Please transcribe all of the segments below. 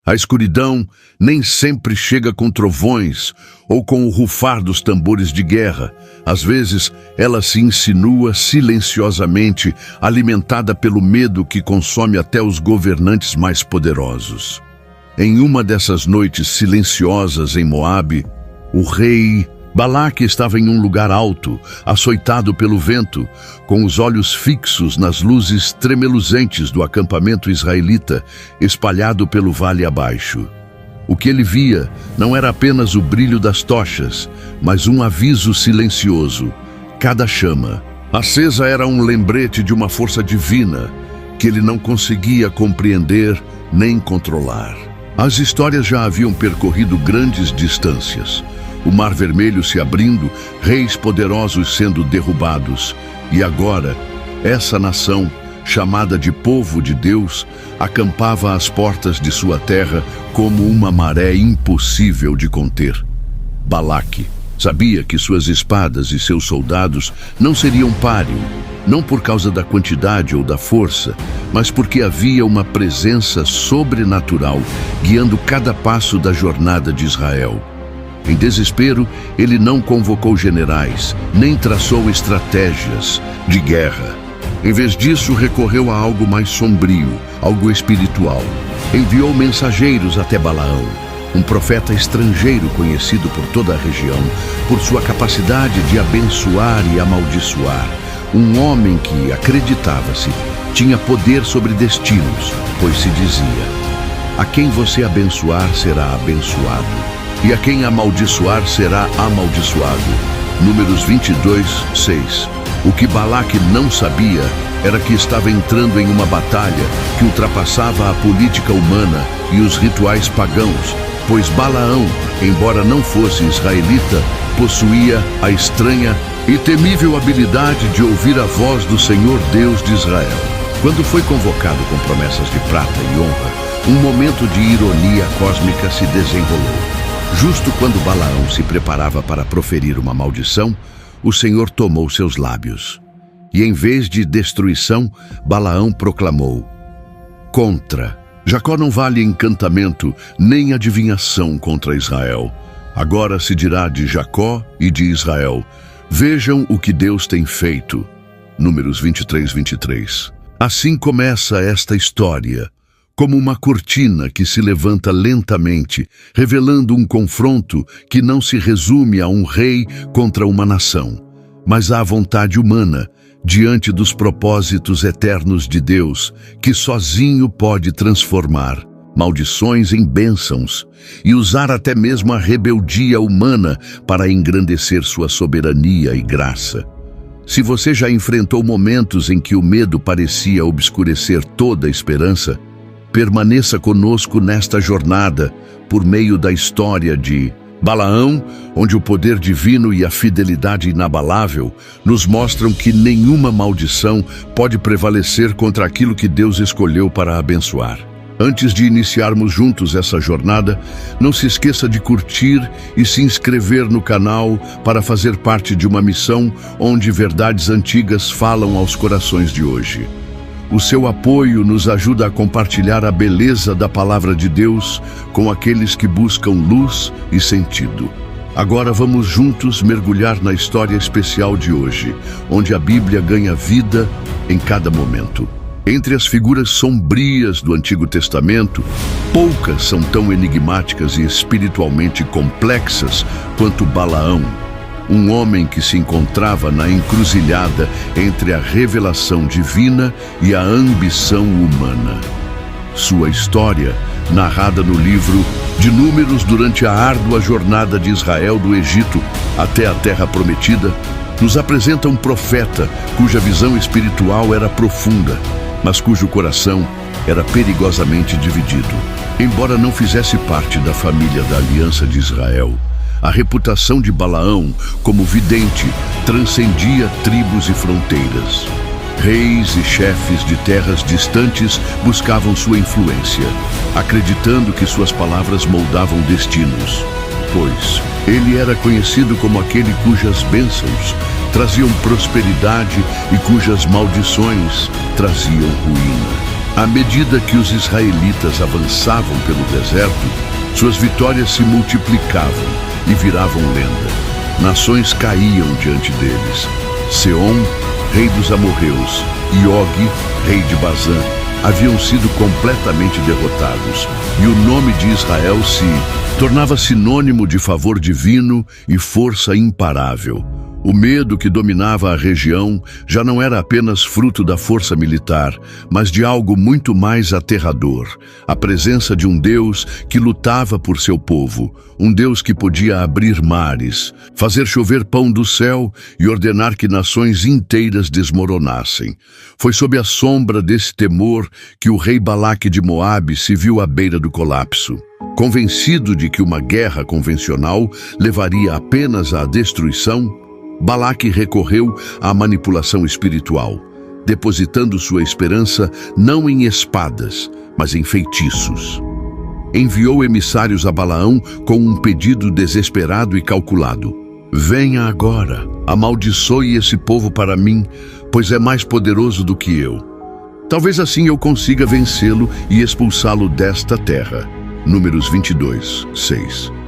A escuridão nem sempre chega com trovões ou com o rufar dos tambores de guerra. Às vezes, ela se insinua silenciosamente, alimentada pelo medo que consome até os governantes mais poderosos. Em uma dessas noites silenciosas em Moabe, o rei Balaque estava em um lugar alto, açoitado pelo vento, com os olhos fixos nas luzes tremeluzentes do acampamento israelita, espalhado pelo vale abaixo. O que ele via não era apenas o brilho das tochas, mas um aviso silencioso. Cada chama acesa era um lembrete de uma força divina que ele não conseguia compreender nem controlar. As histórias já haviam percorrido grandes distâncias. O Mar Vermelho se abrindo, reis poderosos sendo derrubados. E agora, essa nação, chamada de povo de Deus, acampava às portas de sua terra como uma maré impossível de conter. Balaque sabia que suas espadas e seus soldados não seriam páreo, não por causa da quantidade ou da força, mas porque havia uma presença sobrenatural guiando cada passo da jornada de Israel. Em desespero, ele não convocou generais, nem traçou estratégias de guerra. Em vez disso, recorreu a algo mais sombrio, algo espiritual. Enviou mensageiros até Balaão, um profeta estrangeiro conhecido por toda a região, por sua capacidade de abençoar e amaldiçoar. Um homem que, acreditava-se, tinha poder sobre destinos, pois se dizia: a quem você abençoar será abençoado, e a quem amaldiçoar será amaldiçoado. Números 22:6. O que Balaque não sabia era que estava entrando em uma batalha que ultrapassava a política humana e os rituais pagãos, pois Balaão, embora não fosse israelita, possuía a estranha e temível habilidade de ouvir a voz do Senhor Deus de Israel. Quando foi convocado com promessas de prata e honra, um momento de ironia cósmica se desenrolou. Justo quando Balaão se preparava para proferir uma maldição, o Senhor tomou seus lábios. E em vez de destruição, Balaão proclamou: contra. Jacó não vale encantamento, nem adivinhação contra Israel. Agora se dirá de Jacó e de Israel: vejam o que Deus tem feito. Números 23:23. Assim começa esta história, como uma cortina que se levanta lentamente, revelando um confronto que não se resume a um rei contra uma nação, mas à vontade humana, diante dos propósitos eternos de Deus, que sozinho pode transformar maldições em bênçãos e usar até mesmo a rebeldia humana para engrandecer sua soberania e graça. Se você já enfrentou momentos em que o medo parecia obscurecer toda a esperança, permaneça conosco nesta jornada por meio da história de Balaão, onde o poder divino e a fidelidade inabalável nos mostram que nenhuma maldição pode prevalecer contra aquilo que Deus escolheu para abençoar. Antes de iniciarmos juntos essa jornada, não se esqueça de curtir e se inscrever no canal para fazer parte de uma missão onde verdades antigas falam aos corações de hoje. O seu apoio nos ajuda a compartilhar a beleza da palavra de Deus com aqueles que buscam luz e sentido. Agora vamos juntos mergulhar na história especial de hoje, onde a Bíblia ganha vida em cada momento. Entre as figuras sombrias do Antigo Testamento, poucas são tão enigmáticas e espiritualmente complexas quanto Balaão, um homem que se encontrava na encruzilhada entre a revelação divina e a ambição humana. Sua história, narrada no livro de Números durante a árdua jornada de Israel do Egito até a Terra Prometida, nos apresenta um profeta cuja visão espiritual era profunda, mas cujo coração era perigosamente dividido. Embora não fizesse parte da família da Aliança de Israel, a reputação de Balaão como vidente transcendia tribos e fronteiras. Reis e chefes de terras distantes buscavam sua influência, acreditando que suas palavras moldavam destinos, pois ele era conhecido como aquele cujas bênçãos traziam prosperidade e cujas maldições traziam ruína. À medida que os israelitas avançavam pelo deserto, suas vitórias se multiplicavam e viravam lenda. Nações caíam diante deles. Seom, rei dos amorreus, e Og, rei de Bazã, haviam sido completamente derrotados, e o nome de Israel se tornava sinônimo de favor divino e força imparável. O medo que dominava a região já não era apenas fruto da força militar, mas de algo muito mais aterrador: a presença de um Deus que lutava por seu povo, um Deus que podia abrir mares, fazer chover pão do céu e ordenar que nações inteiras desmoronassem. Foi sob a sombra desse temor que o rei Balaque de Moabe se viu à beira do colapso. Convencido de que uma guerra convencional levaria apenas à destruição, Balaque recorreu à manipulação espiritual, depositando sua esperança não em espadas, mas em feitiços. Enviou emissários a Balaão com um pedido desesperado e calculado: venha agora, amaldiçoe esse povo para mim, pois é mais poderoso do que eu. Talvez assim eu consiga vencê-lo e expulsá-lo desta terra. Números 22, 6.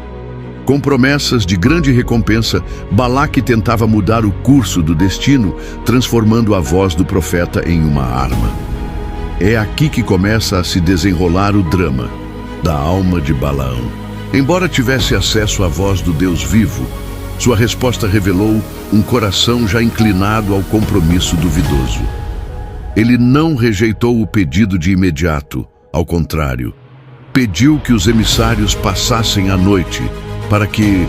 Com promessas de grande recompensa, Balaque tentava mudar o curso do destino, transformando a voz do profeta em uma arma. É aqui que começa a se desenrolar o drama da alma de Balaão. Embora tivesse acesso à voz do Deus vivo, sua resposta revelou um coração já inclinado ao compromisso duvidoso. Ele não rejeitou o pedido de imediato, ao contrário, pediu que os emissários passassem a noite para que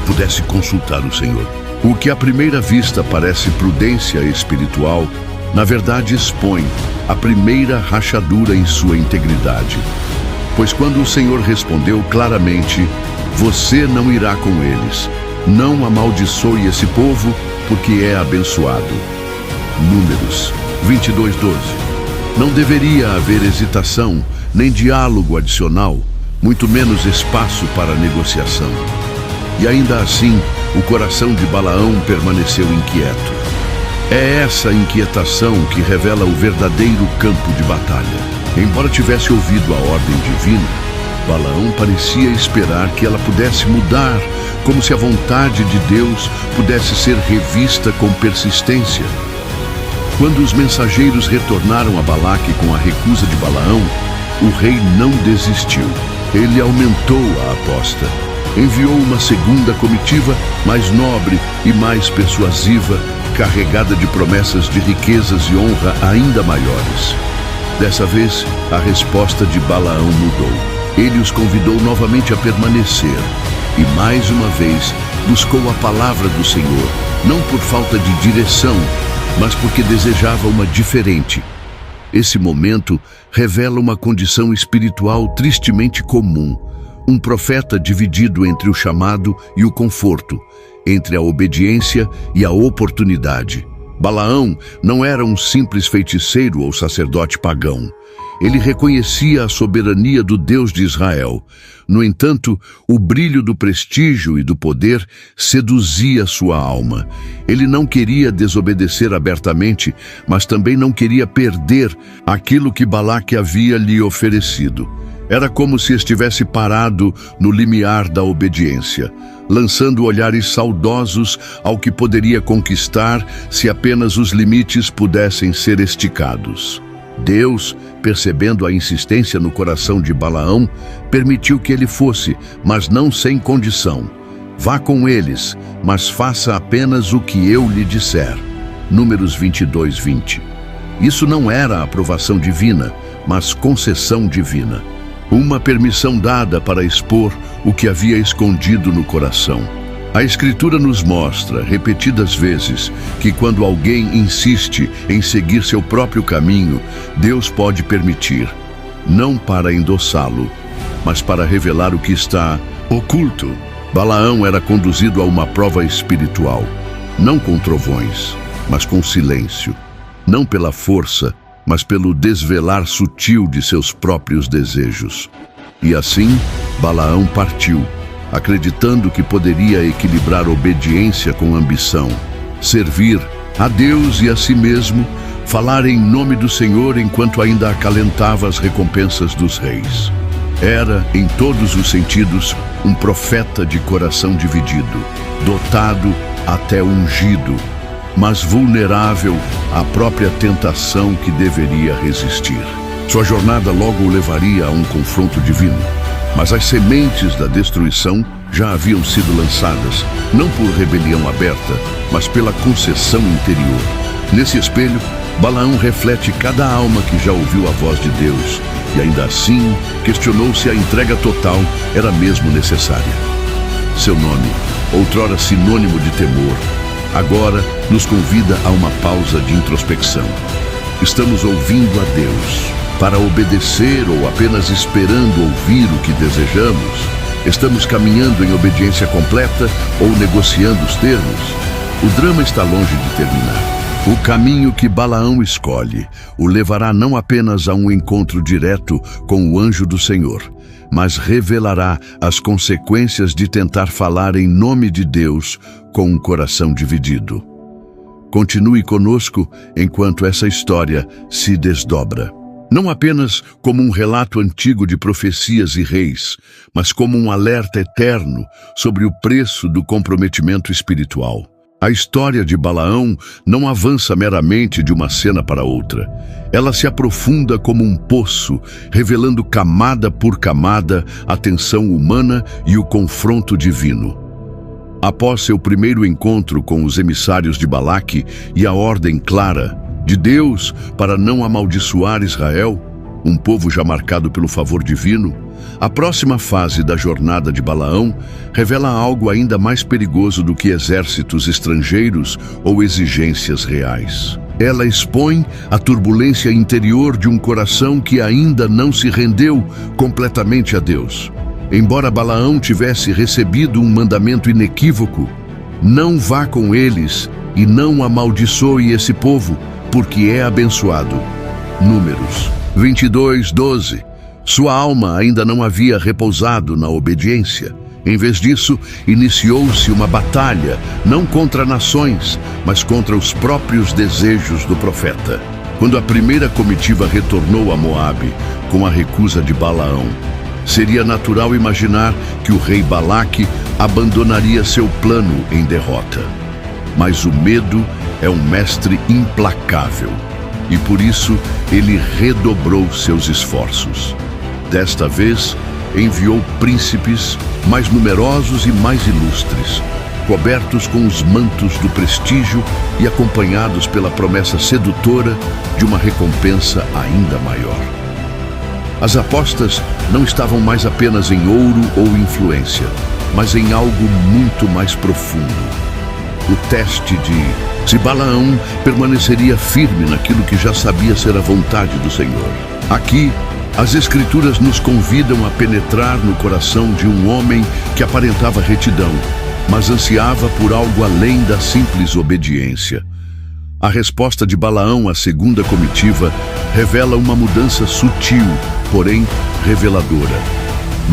pudesse consultar o Senhor. O que à primeira vista parece prudência espiritual, na verdade expõe a primeira rachadura em sua integridade. Pois quando o Senhor respondeu claramente: você não irá com eles, não amaldiçoe esse povo, porque é abençoado. Números 22, 12. Não deveria haver hesitação, nem diálogo adicional, muito menos espaço para negociação. E ainda assim, o coração de Balaão permaneceu inquieto. É essa inquietação que revela o verdadeiro campo de batalha. Embora tivesse ouvido a ordem divina, Balaão parecia esperar que ela pudesse mudar, como se a vontade de Deus pudesse ser revista com persistência. Quando os mensageiros retornaram a Balaque com a recusa de Balaão, o rei não desistiu. Ele aumentou a aposta. Enviou uma segunda comitiva, mais nobre e mais persuasiva, carregada de promessas de riquezas e honra ainda maiores. Dessa vez, a resposta de Balaão mudou. Ele os convidou novamente a permanecer e, mais uma vez, buscou a palavra do Senhor, não por falta de direção, mas porque desejava uma diferente. Esse momento revela uma condição espiritual tristemente comum. Um profeta dividido entre o chamado e o conforto, entre a obediência e a oportunidade. Balaão não era um simples feiticeiro ou sacerdote pagão. Ele reconhecia a soberania do Deus de Israel. No entanto, o brilho do prestígio e do poder seduzia sua alma. Ele não queria desobedecer abertamente, mas também não queria perder aquilo que Balaque havia lhe oferecido. Era como se estivesse parado no limiar da obediência, lançando olhares saudosos ao que poderia conquistar se apenas os limites pudessem ser esticados. Deus, percebendo a insistência no coração de Balaão, permitiu que ele fosse, mas não sem condição. Vá com eles, mas faça apenas o que eu lhe disser. Números 22, 20. Isso não era aprovação divina, mas concessão divina. Uma permissão dada para expor o que havia escondido no coração. A Escritura nos mostra, repetidas vezes, que quando alguém insiste em seguir seu próprio caminho, Deus pode permitir, não para endossá-lo, mas para revelar o que está oculto. Balaão era conduzido a uma prova espiritual, não com trovões, mas com silêncio, não pela força, mas pelo desvelar sutil de seus próprios desejos. E assim, Balaão partiu, acreditando que poderia equilibrar obediência com ambição, servir a Deus e a si mesmo, falar em nome do Senhor enquanto ainda acalentava as recompensas dos reis. Era, em todos os sentidos, um profeta de coração dividido, dotado até ungido, mas vulnerável à própria tentação que deveria resistir. Sua jornada logo o levaria a um confronto divino, mas as sementes da destruição já haviam sido lançadas, não por rebelião aberta, mas pela concessão interior. Nesse espelho, Balaão reflete cada alma que já ouviu a voz de Deus e ainda assim questionou se a entrega total era mesmo necessária. Seu nome, outrora sinônimo de temor, agora nos convida a uma pausa de introspecção. Estamos ouvindo a Deus para obedecer ou apenas esperando ouvir o que desejamos? Estamos caminhando em obediência completa ou negociando os termos? O drama está longe de terminar. O caminho que Balaão escolhe o levará não apenas a um encontro direto com o anjo do Senhor, mas revelará as consequências de tentar falar em nome de Deus com um coração dividido. Continue conosco enquanto essa história se desdobra. Não apenas como um relato antigo de profecias e reis, mas como um alerta eterno sobre o preço do comprometimento espiritual. A história de Balaão não avança meramente de uma cena para outra. Ela se aprofunda como um poço, revelando camada por camada a tensão humana e o confronto divino. Após seu primeiro encontro com os emissários de Balaque e a ordem clara de Deus para não amaldiçoar Israel, um povo já marcado pelo favor divino, a próxima fase da jornada de Balaão revela algo ainda mais perigoso do que exércitos estrangeiros ou exigências reais. Ela expõe a turbulência interior de um coração que ainda não se rendeu completamente a Deus. Embora Balaão tivesse recebido um mandamento inequívoco, não vá com eles e não amaldiçoe esse povo, porque é abençoado. Números 22:12. Sua alma ainda não havia repousado na obediência. Em vez disso, iniciou-se uma batalha, não contra nações, mas contra os próprios desejos do profeta. Quando a primeira comitiva retornou a Moabe, com a recusa de Balaão, seria natural imaginar que o rei Balaque abandonaria seu plano em derrota. Mas o medo é um mestre implacável, e por isso ele redobrou seus esforços. Desta vez, enviou príncipes mais numerosos e mais ilustres, cobertos com os mantos do prestígio e acompanhados pela promessa sedutora de uma recompensa ainda maior. As apostas não estavam mais apenas em ouro ou influência, mas em algo muito mais profundo. O teste de se Balaão permaneceria firme naquilo que já sabia ser a vontade do Senhor. Aqui, as Escrituras nos convidam a penetrar no coração de um homem que aparentava retidão, mas ansiava por algo além da simples obediência. A resposta de Balaão à segunda comitiva revela uma mudança sutil, porém reveladora.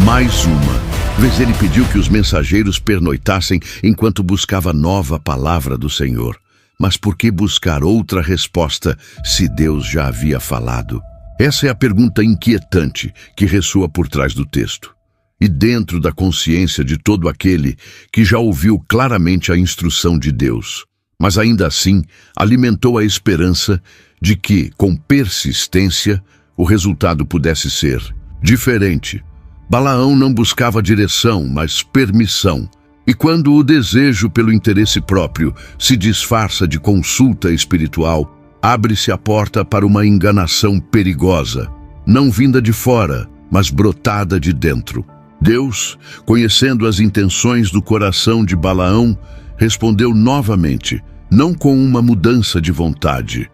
Mais uma vez ele pediu que os mensageiros pernoitassem enquanto buscava nova palavra do Senhor. Mas por que buscar outra resposta se Deus já havia falado? Essa é a pergunta inquietante que ressoa por trás do texto. E dentro da consciência de todo aquele que já ouviu claramente a instrução de Deus, mas ainda assim alimentou a esperança de que, com persistência, o resultado pudesse ser diferente. Balaão não buscava direção, mas permissão. E quando o desejo pelo interesse próprio se disfarça de consulta espiritual, abre-se a porta para uma enganação perigosa, não vinda de fora, mas brotada de dentro. Deus, conhecendo as intenções do coração de Balaão, respondeu novamente, não com uma mudança de vontade,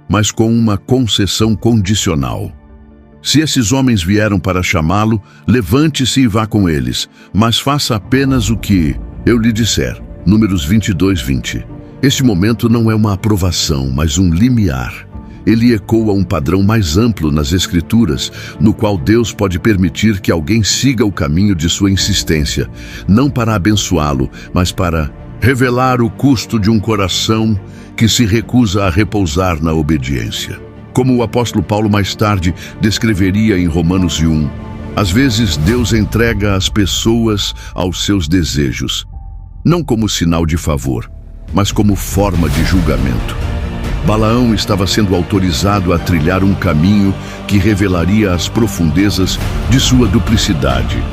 mas com uma concessão condicional. Se esses homens vieram para chamá-lo, levante-se e vá com eles, mas faça apenas o que eu lhe disser. Números 22:20. Este momento não é uma aprovação, mas um limiar. Ele ecoa um padrão mais amplo nas Escrituras, no qual Deus pode permitir que alguém siga o caminho de sua insistência, não para abençoá-lo, mas para revelar o custo de um coração que se recusa a repousar na obediência. Como o apóstolo Paulo mais tarde descreveria em Romanos 1, às vezes Deus entrega as pessoas aos seus desejos, não como sinal de favor, mas como forma de julgamento. Balaão estava sendo autorizado a trilhar um caminho que revelaria as profundezas de sua duplicidade.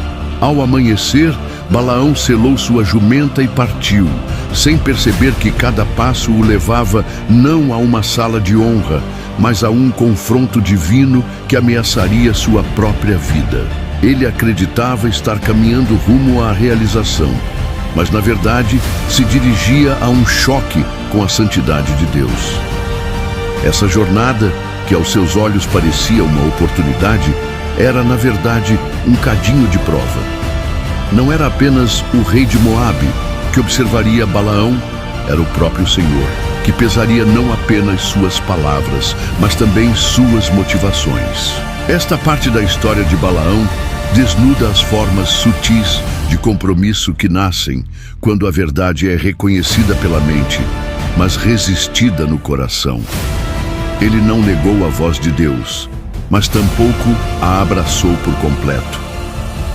Ao amanhecer, Balaão selou sua jumenta e partiu, sem perceber que cada passo o levava não a uma sala de honra, mas a um confronto divino que ameaçaria sua própria vida. Ele acreditava estar caminhando rumo à realização, mas na verdade se dirigia a um choque com a santidade de Deus. Essa jornada, que aos seus olhos parecia uma oportunidade, era na verdade um cadinho de prova. Não era apenas o rei de Moabe que observaria Balaão, era o próprio Senhor, que pesaria não apenas suas palavras, mas também suas motivações. Esta parte da história de Balaão desnuda as formas sutis de compromisso que nascem quando a verdade é reconhecida pela mente, mas resistida no coração. Ele não negou a voz de Deus, mas tampouco a abraçou por completo.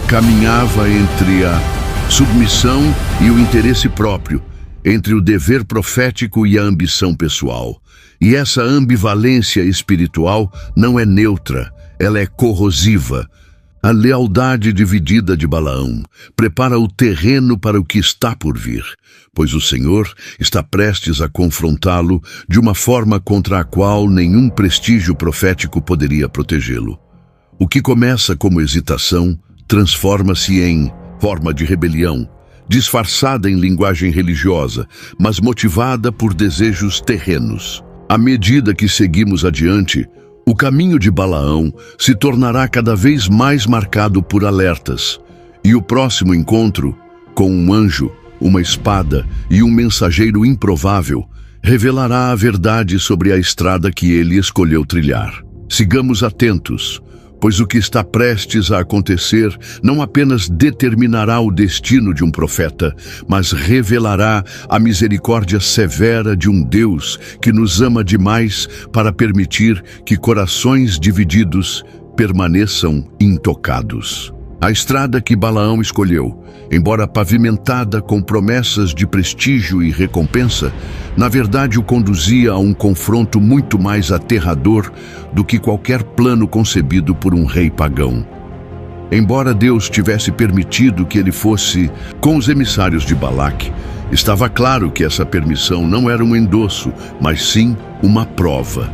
Caminhava entre a submissão e o interesse próprio, entre o dever profético e a ambição pessoal. E essa ambivalência espiritual não é neutra, ela é corrosiva. A lealdade dividida de Balaão prepara o terreno para o que está por vir, pois o Senhor está prestes a confrontá-lo de uma forma contra a qual nenhum prestígio profético poderia protegê-lo. O que começa como hesitação transforma-se em forma de rebelião, disfarçada em linguagem religiosa, mas motivada por desejos terrenos. À medida que seguimos adiante, o caminho de Balaão se tornará cada vez mais marcado por alertas, e o próximo encontro, com um anjo, uma espada e um mensageiro improvável, revelará a verdade sobre a estrada que ele escolheu trilhar. Sigamos atentos, pois o que está prestes a acontecer não apenas determinará o destino de um profeta, mas revelará a misericórdia severa de um Deus que nos ama demais para permitir que corações divididos permaneçam intocados. A estrada que Balaão escolheu, embora pavimentada com promessas de prestígio e recompensa, na verdade o conduzia a um confronto muito mais aterrador do que qualquer plano concebido por um rei pagão. Embora Deus tivesse permitido que ele fosse com os emissários de Balaque, estava claro que essa permissão não era um endosso, mas sim uma prova.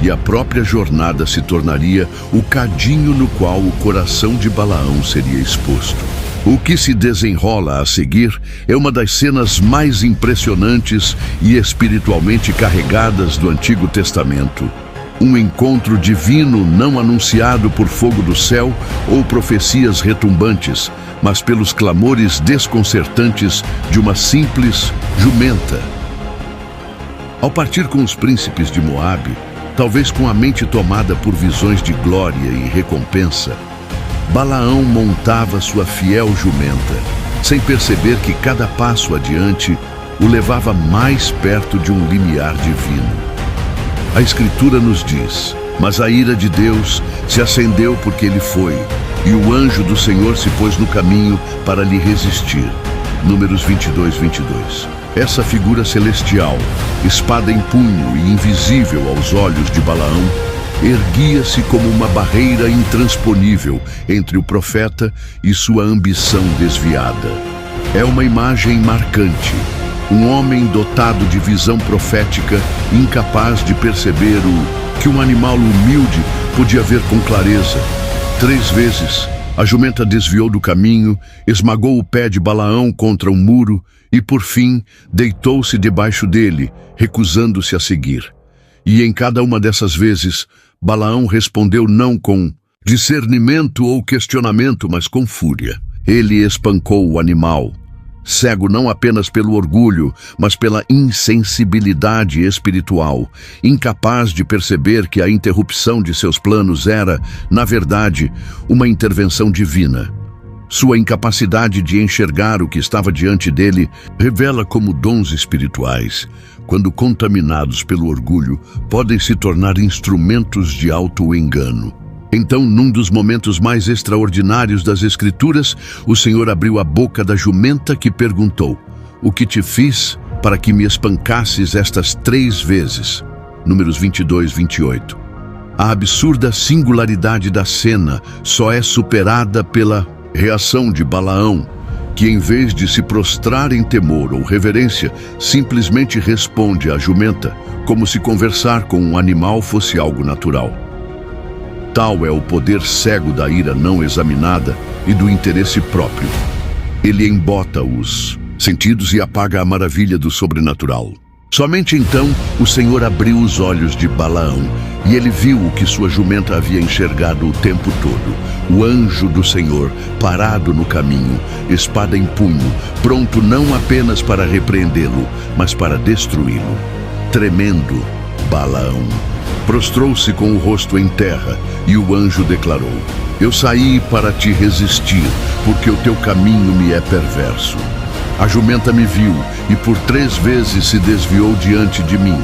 E a própria jornada se tornaria o cadinho no qual o coração de Balaão seria exposto. O que se desenrola a seguir é uma das cenas mais impressionantes e espiritualmente carregadas do Antigo Testamento. Um encontro divino não anunciado por fogo do céu ou profecias retumbantes, mas pelos clamores desconcertantes de uma simples jumenta. Ao partir com os príncipes de Moabe, talvez com a mente tomada por visões de glória e recompensa, Balaão montava sua fiel jumenta, sem perceber que cada passo adiante o levava mais perto de um limiar divino. A Escritura nos diz: mas a ira de Deus se acendeu porque ele foi, e o anjo do Senhor se pôs no caminho para lhe resistir. Números 22:22. Essa figura celestial, espada em punho e invisível aos olhos de Balaão, erguia-se como uma barreira intransponível entre o profeta e sua ambição desviada. É uma imagem marcante. Um homem dotado de visão profética, incapaz de perceber o que um animal humilde podia ver com clareza. 3 vezes, a jumenta desviou do caminho, esmagou o pé de Balaão contra um muro e, por fim, deitou-se debaixo dele, recusando-se a seguir. E em cada uma dessas vezes, Balaão respondeu não com discernimento ou questionamento, mas com fúria. Ele espancou o animal, cego não apenas pelo orgulho, mas pela insensibilidade espiritual, incapaz de perceber que a interrupção de seus planos era, na verdade, uma intervenção divina. Sua incapacidade de enxergar o que estava diante dele revela como dons espirituais, quando contaminados pelo orgulho, podem se tornar instrumentos de auto-engano. Então, num dos momentos mais extraordinários das Escrituras, o Senhor abriu a boca da jumenta que perguntou: "O que te fiz para que me espancasses estas 3 vezes?" Números 22, 28. A absurda singularidade da cena só é superada pela reação de Balaão, que em vez de se prostrar em temor ou reverência, simplesmente responde à jumenta, como se conversar com um animal fosse algo natural. Tal é o poder cego da ira não examinada e do interesse próprio. Ele embota os sentidos e apaga a maravilha do sobrenatural. Somente então o Senhor abriu os olhos de Balaão e ele viu o que sua jumenta havia enxergado o tempo todo: o anjo do Senhor parado no caminho, espada em punho, pronto não apenas para repreendê-lo, mas para destruí-lo. Tremendo, Balaão prostrou-se com o rosto em terra e o anjo declarou: "Eu saí para te resistir, porque o teu caminho me é perverso. A jumenta me viu e por 3 vezes se desviou diante de mim.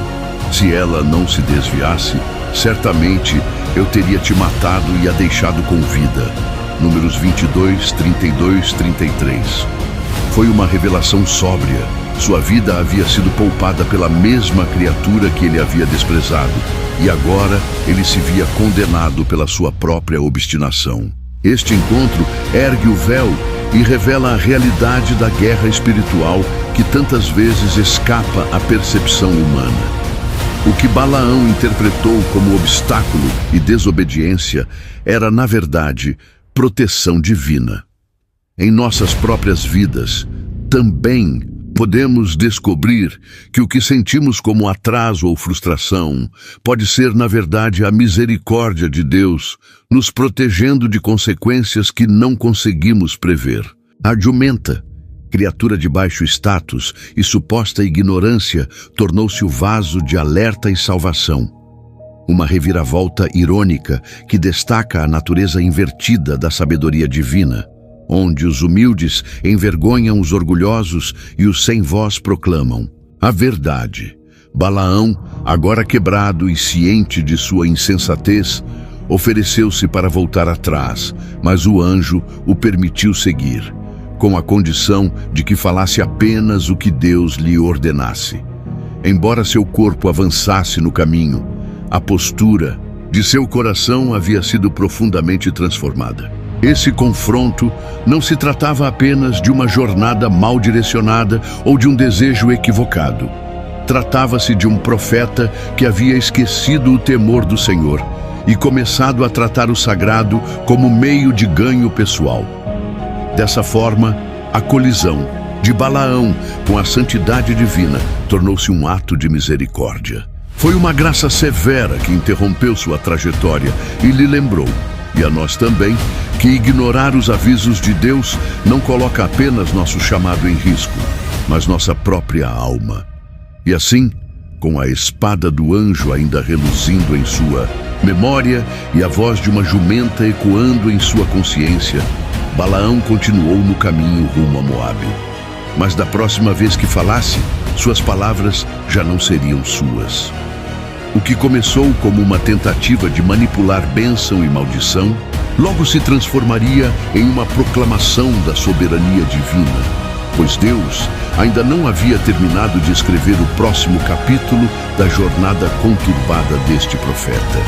Se ela não se desviasse, certamente eu teria te matado e a deixado com vida." Números 22, 32, 33. Foi uma revelação sóbria. Sua vida havia sido poupada pela mesma criatura que ele havia desprezado, e agora ele se via condenado pela sua própria obstinação. Este encontro ergue o véu e revela a realidade da guerra espiritual que tantas vezes escapa à percepção humana. O que Balaão interpretou como obstáculo e desobediência era, na verdade, proteção divina. Em nossas próprias vidas, também podemos descobrir que o que sentimos como atraso ou frustração pode ser, na verdade, a misericórdia de Deus nos protegendo de consequências que não conseguimos prever. A jumenta, criatura de baixo status e suposta ignorância, tornou-se o vaso de alerta e salvação. Uma reviravolta irônica que destaca a natureza invertida da sabedoria divina, onde os humildes envergonham os orgulhosos e os sem voz proclamam a verdade. Balaão, agora quebrado e ciente de sua insensatez, ofereceu-se para voltar atrás, mas o anjo o permitiu seguir, com a condição de que falasse apenas o que Deus lhe ordenasse. Embora seu corpo avançasse no caminho, a postura de seu coração havia sido profundamente transformada. Esse confronto não se tratava apenas de uma jornada mal direcionada ou de um desejo equivocado. Tratava-se de um profeta que havia esquecido o temor do Senhor e começado a tratar o sagrado como meio de ganho pessoal. Dessa forma, a colisão de Balaão com a santidade divina tornou-se um ato de misericórdia. Foi uma graça severa que interrompeu sua trajetória e lhe lembrou, e a nós também, que ignorar os avisos de Deus não coloca apenas nosso chamado em risco, mas nossa própria alma. E assim, com a espada do anjo ainda reluzindo em sua memória e a voz de uma jumenta ecoando em sua consciência, Balaão continuou no caminho rumo a Moabe. Mas da próxima vez que falasse, suas palavras já não seriam suas. O que começou como uma tentativa de manipular bênção e maldição, logo se transformaria em uma proclamação da soberania divina, pois Deus ainda não havia terminado de escrever o próximo capítulo da jornada conturbada deste profeta.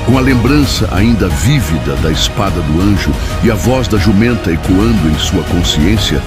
Com a lembrança ainda vívida da espada do anjo e a voz da jumenta ecoando em sua consciência,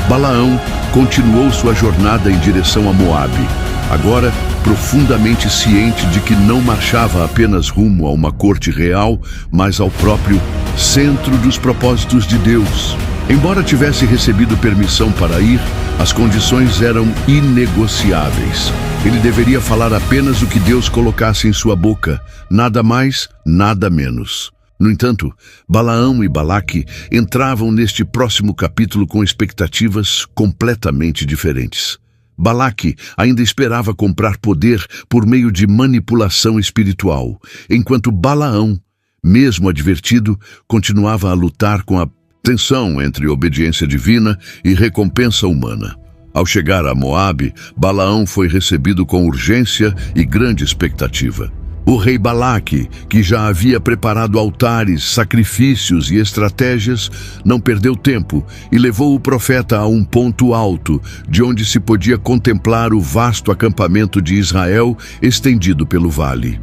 Balaão continuou sua jornada em direção a Moabe, agora profundamente ciente de que não marchava apenas rumo a uma corte real, mas ao próprio centro dos propósitos de Deus. Embora tivesse recebido permissão para ir, as condições eram inegociáveis. Ele deveria falar apenas o que Deus colocasse em sua boca, nada mais, nada menos. No entanto, Balaão e Balaque entravam neste próximo capítulo com expectativas completamente diferentes. Balaque ainda esperava comprar poder por meio de manipulação espiritual, enquanto Balaão, mesmo advertido, continuava a lutar com a Tensão entre obediência divina e recompensa humana. Ao chegar a Moabe, Balaão foi recebido com urgência e grande expectativa. O rei Balaque, que já havia preparado altares, sacrifícios e estratégias, não perdeu tempo e levou o profeta a um ponto alto, de onde se podia contemplar o vasto acampamento de Israel estendido pelo vale.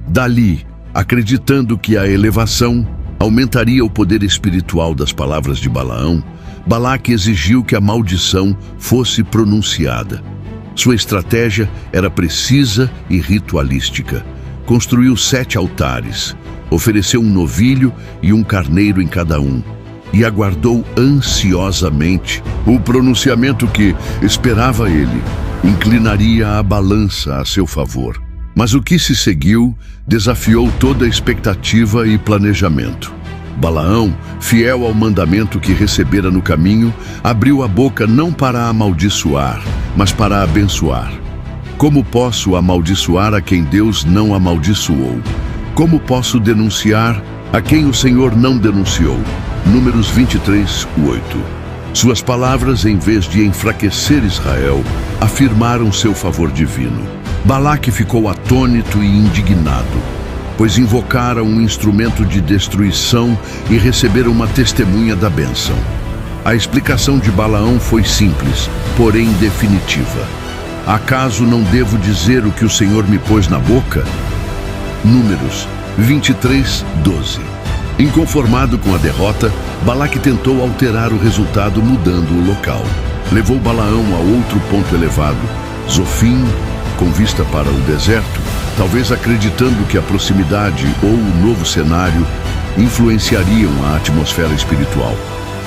Dali, acreditando que a elevação aumentaria o poder espiritual das palavras de Balaão, Balaque exigiu que a maldição fosse pronunciada. Sua estratégia era precisa e ritualística. Construiu 7 altares, ofereceu um novilho e um carneiro em cada um, e aguardou ansiosamente o pronunciamento que, esperava ele, inclinaria a balança a seu favor. Mas o que se seguiu desafiou toda a expectativa e planejamento. Balaão, fiel ao mandamento que recebera no caminho, abriu a boca não para amaldiçoar, mas para abençoar. Como posso amaldiçoar a quem Deus não amaldiçoou? Como posso denunciar a quem o Senhor não denunciou? Números 23, 8. Suas palavras, em vez de enfraquecer Israel, afirmaram seu favor divino. Balaque ficou atônito e indignado, pois invocara um instrumento de destruição e receberam uma testemunha da bênção. A explicação de Balaão foi simples, porém definitiva. Acaso não devo dizer o que o Senhor me pôs na boca? Números 23, 12. Inconformado com a derrota, Balaque tentou alterar o resultado mudando o local. Levou Balaão a outro ponto elevado, Zofim, com vista para o deserto, talvez acreditando que a proximidade ou o novo cenário influenciariam a atmosfera espiritual.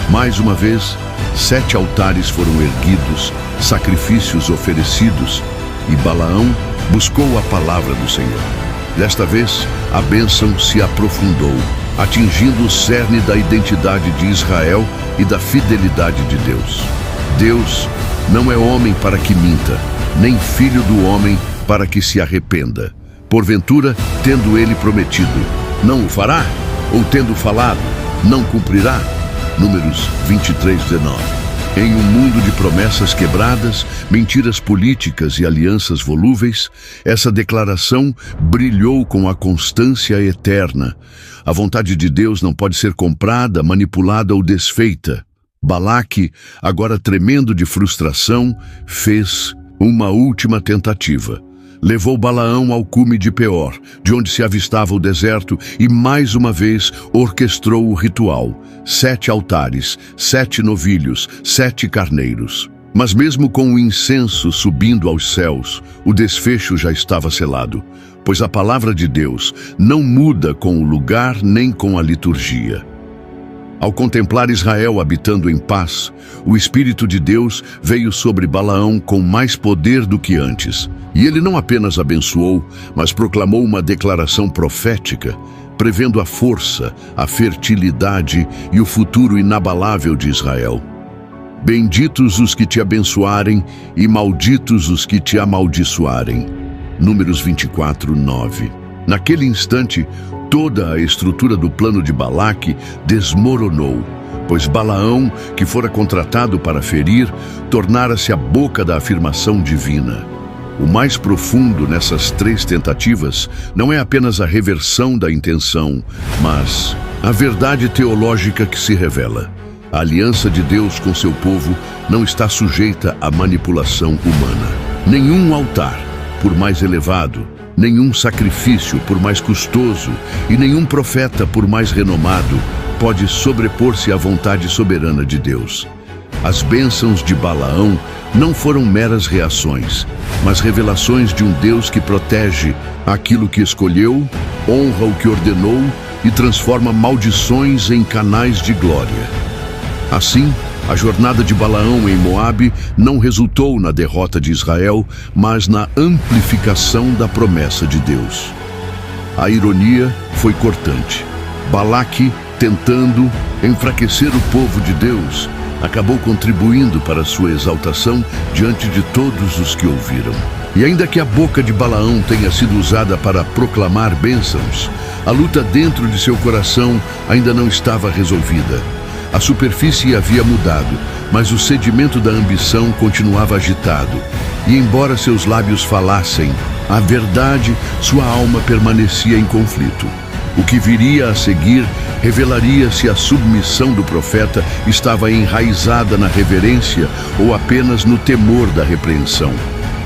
Mais uma vez, 7 altares foram erguidos, sacrifícios oferecidos, e Balaão buscou a palavra do Senhor. Desta vez, a bênção se aprofundou, atingindo o cerne da identidade de Israel e da fidelidade de Deus. Deus não é homem para que minta, nem filho do homem para que se arrependa. Porventura, tendo ele prometido, não o fará? Ou tendo falado, não cumprirá? Números 23, 19. Em um mundo de promessas quebradas, mentiras políticas e alianças volúveis, essa declaração brilhou com a constância eterna. A vontade de Deus não pode ser comprada, manipulada ou desfeita. Balaque, agora tremendo de frustração, fez uma última tentativa. Levou Balaão ao cume de Peor, de onde se avistava o deserto, e mais uma vez orquestrou o ritual. 7 altares, 7 novilhos, 7 carneiros. Mas mesmo com o incenso subindo aos céus, o desfecho já estava selado, pois a palavra de Deus não muda com o lugar nem com a liturgia. Ao contemplar Israel habitando em paz, o Espírito de Deus veio sobre Balaão com mais poder do que antes. E ele não apenas abençoou, mas proclamou uma declaração profética, prevendo a força, a fertilidade e o futuro inabalável de Israel. Benditos os que te abençoarem e malditos os que te amaldiçoarem. Números 24, 9. Naquele instante, toda a estrutura do plano de Balaque desmoronou, pois Balaão, que fora contratado para ferir, tornara-se a boca da afirmação divina. O mais profundo nessas 3 tentativas não é apenas a reversão da intenção, mas a verdade teológica que se revela. A aliança de Deus com seu povo não está sujeita à manipulação humana. Nenhum altar, por mais elevado, nenhum sacrifício, por mais custoso, e nenhum profeta, por mais renomado, pode sobrepor-se à vontade soberana de Deus. As bênçãos de Balaão não foram meras reações, mas revelações de um Deus que protege aquilo que escolheu, honra o que ordenou e transforma maldições em canais de glória. Assim, a jornada de Balaão em Moabe não resultou na derrota de Israel, mas na amplificação da promessa de Deus. A ironia foi cortante. Balaque, tentando enfraquecer o povo de Deus, acabou contribuindo para sua exaltação diante de todos os que ouviram. E ainda que a boca de Balaão tenha sido usada para proclamar bênçãos, a luta dentro de seu coração ainda não estava resolvida. A superfície havia mudado, mas o sedimento da ambição continuava agitado. E embora seus lábios falassem a verdade, sua alma permanecia em conflito. O que viria a seguir revelaria se a submissão do profeta estava enraizada na reverência ou apenas no temor da repreensão.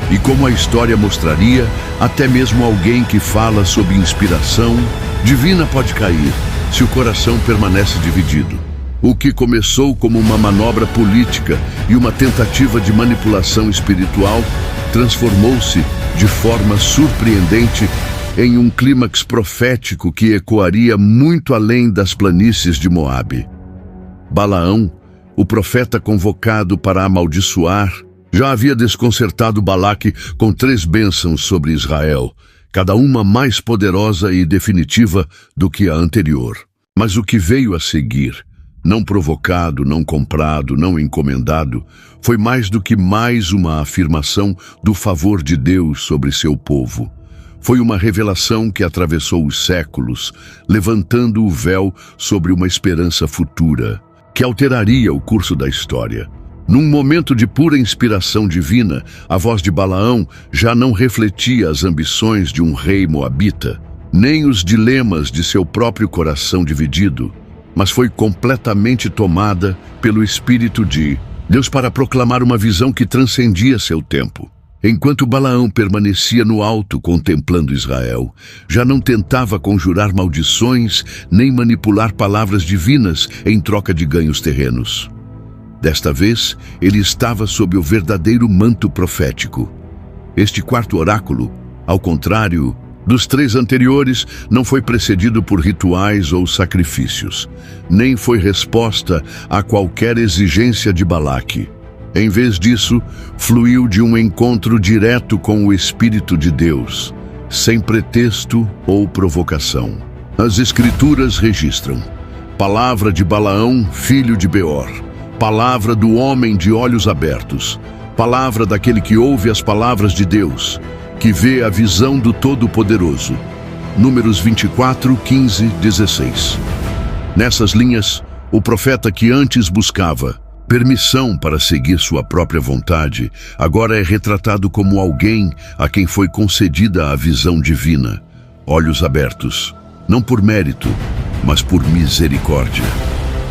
E como a história mostraria, até mesmo alguém que fala sob inspiração divina pode cair, se o coração permanece dividido. O que começou como uma manobra política e uma tentativa de manipulação espiritual transformou-se de forma surpreendente em um clímax profético que ecoaria muito além das planícies de Moabe. Balaão, o profeta convocado para amaldiçoar, já havia desconcertado Balaque com 3 bênçãos sobre Israel, cada uma mais poderosa e definitiva do que a anterior. Mas o que veio a seguir, não provocado, não comprado, não encomendado, foi mais do que mais uma afirmação do favor de Deus sobre seu povo. Foi uma revelação que atravessou os séculos, levantando o véu sobre uma esperança futura, que alteraria o curso da história. Num momento de pura inspiração divina, a voz de Balaão já não refletia as ambições de um rei moabita, nem os dilemas de seu próprio coração dividido, mas foi completamente tomada pelo Espírito de Deus para proclamar uma visão que transcendia seu tempo. Enquanto Balaão permanecia no alto contemplando Israel, já não tentava conjurar maldições nem manipular palavras divinas em troca de ganhos terrenos. Desta vez, ele estava sob o verdadeiro manto profético. Este 4º oráculo, ao contrário dos 3 anteriores, não foi precedido por rituais ou sacrifícios, nem foi resposta a qualquer exigência de Balaque. Em vez disso, fluiu de um encontro direto com o Espírito de Deus, sem pretexto ou provocação. As Escrituras registram: palavra de Balaão, filho de Beor, palavra do homem de olhos abertos, palavra daquele que ouve as palavras de Deus, que vê a visão do Todo-Poderoso. Números 24, 15, 16. Nessas linhas, o profeta que antes buscava permissão para seguir sua própria vontade, agora é retratado como alguém a quem foi concedida a visão divina, olhos abertos, não por mérito, mas por misericórdia.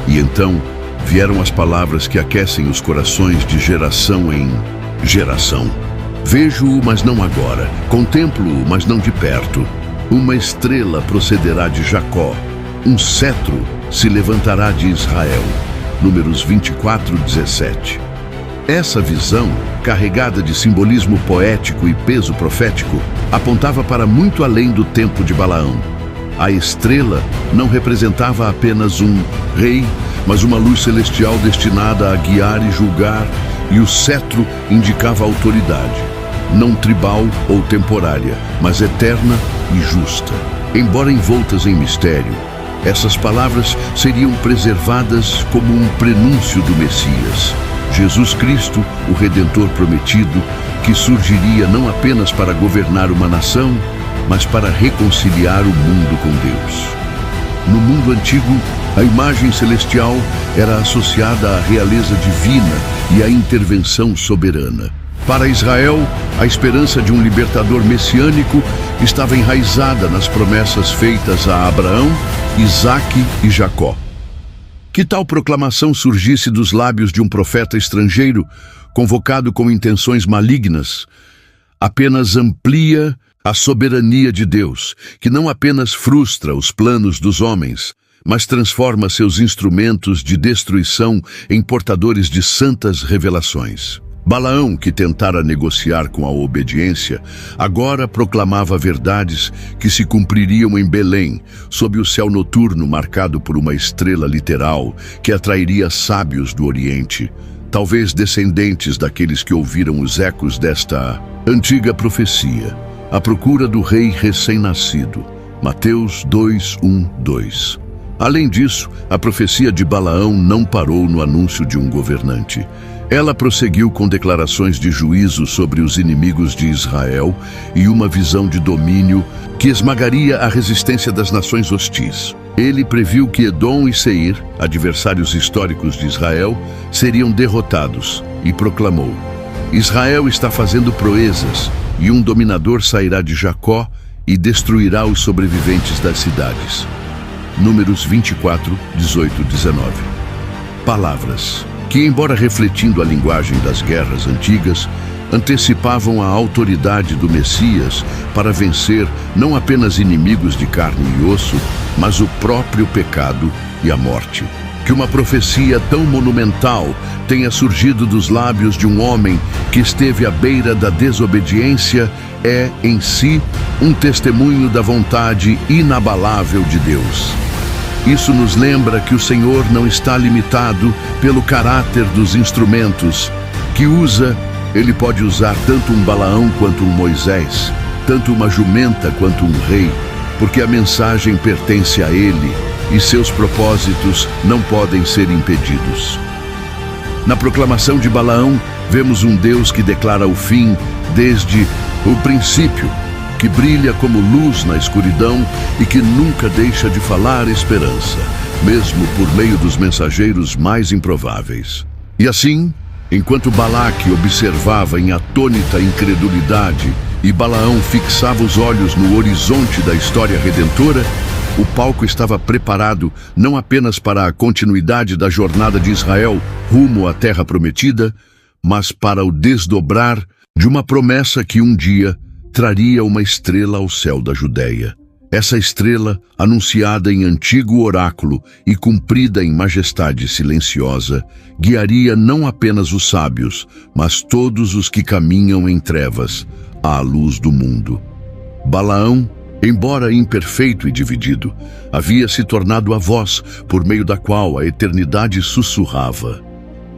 E então vieram as palavras que aquecem os corações de geração em geração. Vejo-o, mas não agora. Contemplo-o, mas não de perto. Uma estrela procederá de Jacó. Um cetro se levantará de Israel. Números 24, 17. Essa visão, carregada de simbolismo poético e peso profético, apontava para muito além do tempo de Balaão. A estrela não representava apenas um rei, mas uma luz celestial destinada a guiar e julgar, e o cetro indicava autoridade, não tribal ou temporária, mas eterna e justa. Embora envoltas em mistério, essas palavras seriam preservadas como um prenúncio do Messias, Jesus Cristo, o Redentor prometido, que surgiria não apenas para governar uma nação, mas para reconciliar o mundo com Deus. No mundo antigo, a imagem celestial era associada à realeza divina e à intervenção soberana. Para Israel, a esperança de um libertador messiânico estava enraizada nas promessas feitas a Abraão, Isaque e Jacó. Que tal proclamação surgisse dos lábios de um profeta estrangeiro, convocado com intenções malignas, apenas amplia a soberania de Deus, que não apenas frustra os planos dos homens, mas transforma seus instrumentos de destruição em portadores de santas revelações. Balaão, que tentara negociar com a obediência, agora proclamava verdades que se cumpririam em Belém, sob o céu noturno marcado por uma estrela literal que atrairia sábios do Oriente, talvez descendentes daqueles que ouviram os ecos desta antiga profecia, à procura do rei recém-nascido. Mateus 2, 1, 2. Além disso, a profecia de Balaão não parou no anúncio de um governante. Ela prosseguiu com declarações de juízo sobre os inimigos de Israel e uma visão de domínio que esmagaria a resistência das nações hostis. Ele previu que Edom e Seir, adversários históricos de Israel, seriam derrotados e proclamou: Israel está fazendo proezas, e um dominador sairá de Jacó e destruirá os sobreviventes das cidades. Números 24, 18, 19. Palavras que, embora refletindo a linguagem das guerras antigas, antecipavam a autoridade do Messias para vencer não apenas inimigos de carne e osso, mas o próprio pecado e a morte. Que uma profecia tão monumental tenha surgido dos lábios de um homem que esteve à beira da desobediência é, em si, um testemunho da vontade inabalável de Deus. Isso nos lembra que o Senhor não está limitado pelo caráter dos instrumentos que usa. Ele pode usar tanto um Balaão quanto um Moisés, tanto uma jumenta quanto um rei, porque a mensagem pertence a ele e seus propósitos não podem ser impedidos. Na proclamação de Balaão, vemos um Deus que declara o fim desde o princípio, que brilha como luz na escuridão e que nunca deixa de falar esperança, mesmo por meio dos mensageiros mais improváveis. E assim, enquanto Balaque observava em atônita incredulidade e Balaão fixava os olhos no horizonte da história redentora, o palco estava preparado não apenas para a continuidade da jornada de Israel rumo à Terra Prometida, mas para o desdobrar de uma promessa que um dia traria uma estrela ao céu da Judéia. Essa estrela, anunciada em antigo oráculo e cumprida em majestade silenciosa, guiaria não apenas os sábios, mas todos os que caminham em trevas, à luz do mundo. Balaão, embora imperfeito e dividido, havia se tornado a voz por meio da qual a eternidade sussurrava: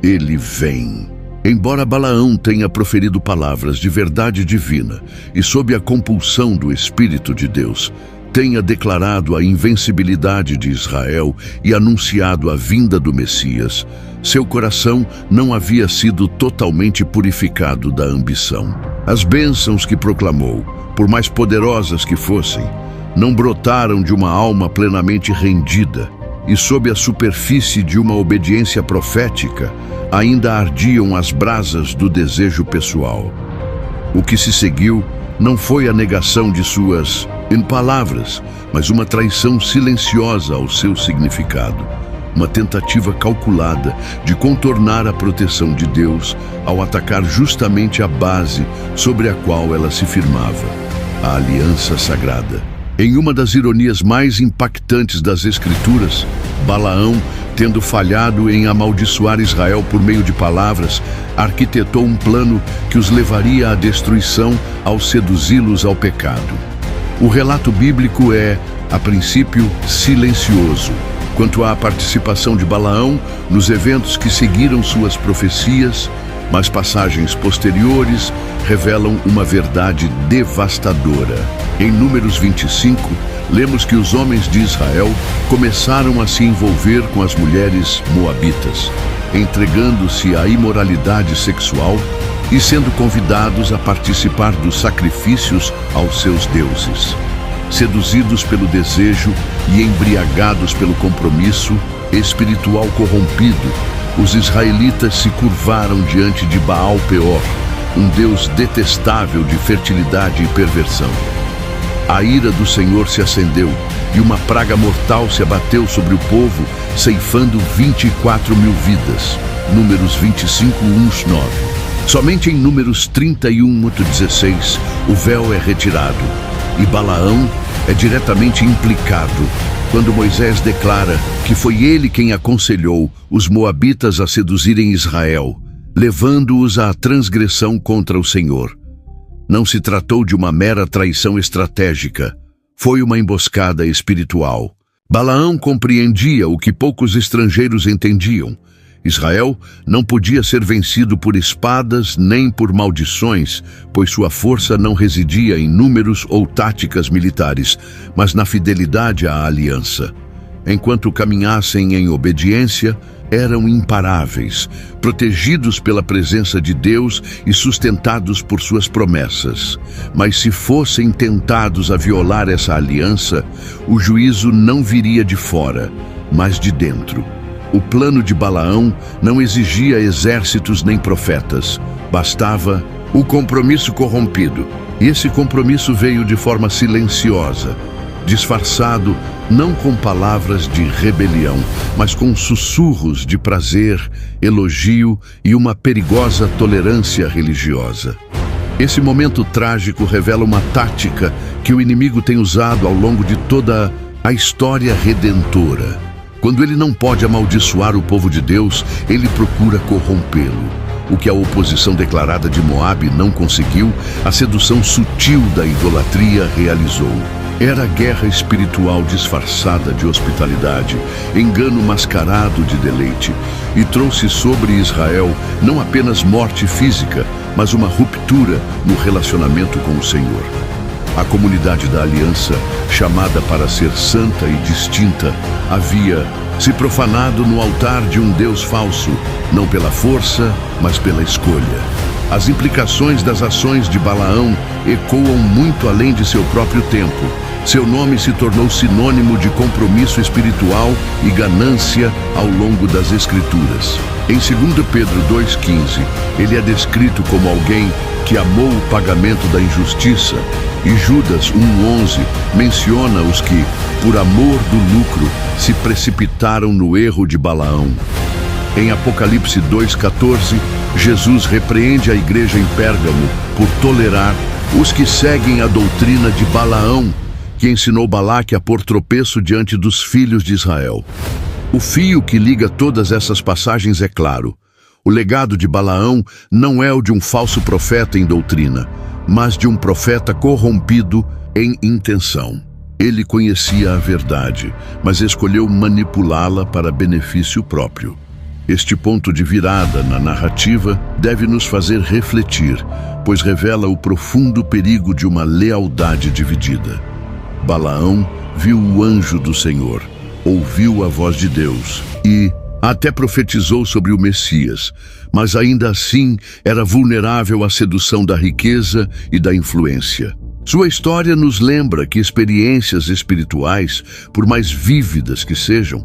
Ele vem. Embora Balaão tenha proferido palavras de verdade divina e sob a compulsão do Espírito de Deus, tenha declarado a invencibilidade de Israel e anunciado a vinda do Messias, seu coração não havia sido totalmente purificado da ambição. As bênçãos que proclamou, por mais poderosas que fossem, não brotaram de uma alma plenamente rendida, e sob a superfície de uma obediência profética, ainda ardiam as brasas do desejo pessoal. O que se seguiu não foi a negação de suas palavras, mas uma traição silenciosa ao seu significado, uma tentativa calculada de contornar a proteção de Deus ao atacar justamente a base sobre a qual ela se firmava, a aliança sagrada. Em uma das ironias mais impactantes das Escrituras, Balaão, tendo falhado em amaldiçoar Israel por meio de palavras, arquitetou um plano que os levaria à destruição ao seduzi-los ao pecado. O relato bíblico é, a princípio, silencioso quanto à participação de Balaão nos eventos que seguiram suas profecias, mas passagens posteriores revelam uma verdade devastadora. Em Números 25, lemos que os homens de Israel começaram a se envolver com as mulheres moabitas, entregando-se à imoralidade sexual e sendo convidados a participar dos sacrifícios aos seus deuses. Seduzidos pelo desejo e embriagados pelo compromisso espiritual corrompido, os israelitas se curvaram diante de Baal Peor, um deus detestável de fertilidade e perversão. A ira do Senhor se acendeu e uma praga mortal se abateu sobre o povo, ceifando 24 mil vidas. Números 25, 1-9. Somente em Números 31:16 o véu é retirado e Balaão é diretamente implicado quando Moisés declara que foi ele quem aconselhou os moabitas a seduzirem Israel, levando-os à transgressão contra o Senhor. Não se tratou de uma mera traição estratégica, foi uma emboscada espiritual. Balaão compreendia o que poucos estrangeiros entendiam. Israel não podia ser vencido por espadas nem por maldições, pois sua força não residia em números ou táticas militares, mas na fidelidade à aliança. Enquanto caminhassem em obediência, eram imparáveis, protegidos pela presença de Deus e sustentados por suas promessas. Mas se fossem tentados a violar essa aliança, o juízo não viria de fora, mas de dentro. O plano de Balaão não exigia exércitos nem profetas, bastava o compromisso corrompido. E esse compromisso veio de forma silenciosa, disfarçado não com palavras de rebelião, mas com sussurros de prazer, elogio e uma perigosa tolerância religiosa. Esse momento trágico revela uma tática que o inimigo tem usado ao longo de toda a história redentora. Quando ele não pode amaldiçoar o povo de Deus, ele procura corrompê-lo. O que a oposição declarada de Moabe não conseguiu, a sedução sutil da idolatria realizou. Era guerra espiritual disfarçada de hospitalidade, engano mascarado de deleite, e trouxe sobre Israel não apenas morte física, mas uma ruptura no relacionamento com o Senhor. A comunidade da aliança, chamada para ser santa e distinta, havia se profanado no altar de um Deus falso, não pela força, mas pela escolha. As implicações das ações de Balaão ecoam muito além de seu próprio tempo. Seu nome se tornou sinônimo de compromisso espiritual e ganância ao longo das Escrituras. Em 2 Pedro 2,15, ele é descrito como alguém que amou o pagamento da injustiça, e Judas 1,11 menciona os que, por amor do lucro, se precipitaram no erro de Balaão. Em Apocalipse 2,14, Jesus repreende a igreja em Pérgamo por tolerar os que seguem a doutrina de Balaão, que ensinou Balaque a pôr tropeço diante dos filhos de Israel. O fio que liga todas essas passagens é claro. O legado de Balaão não é o de um falso profeta em doutrina, mas de um profeta corrompido em intenção. Ele conhecia a verdade, mas escolheu manipulá-la para benefício próprio. Este ponto de virada na narrativa deve nos fazer refletir, pois revela o profundo perigo de uma lealdade dividida. Balaão viu o anjo do Senhor, ouviu a voz de Deus e até profetizou sobre o Messias, mas ainda assim era vulnerável à sedução da riqueza e da influência. Sua história nos lembra que experiências espirituais, por mais vívidas que sejam,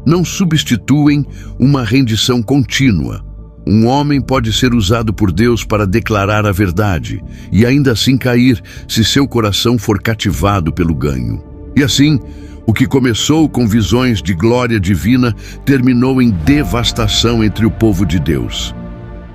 não substituem uma rendição contínua. Um homem pode ser usado por Deus para declarar a verdade e ainda assim cair se seu coração for cativado pelo ganho. E assim, o que começou com visões de glória divina terminou em devastação entre o povo de Deus.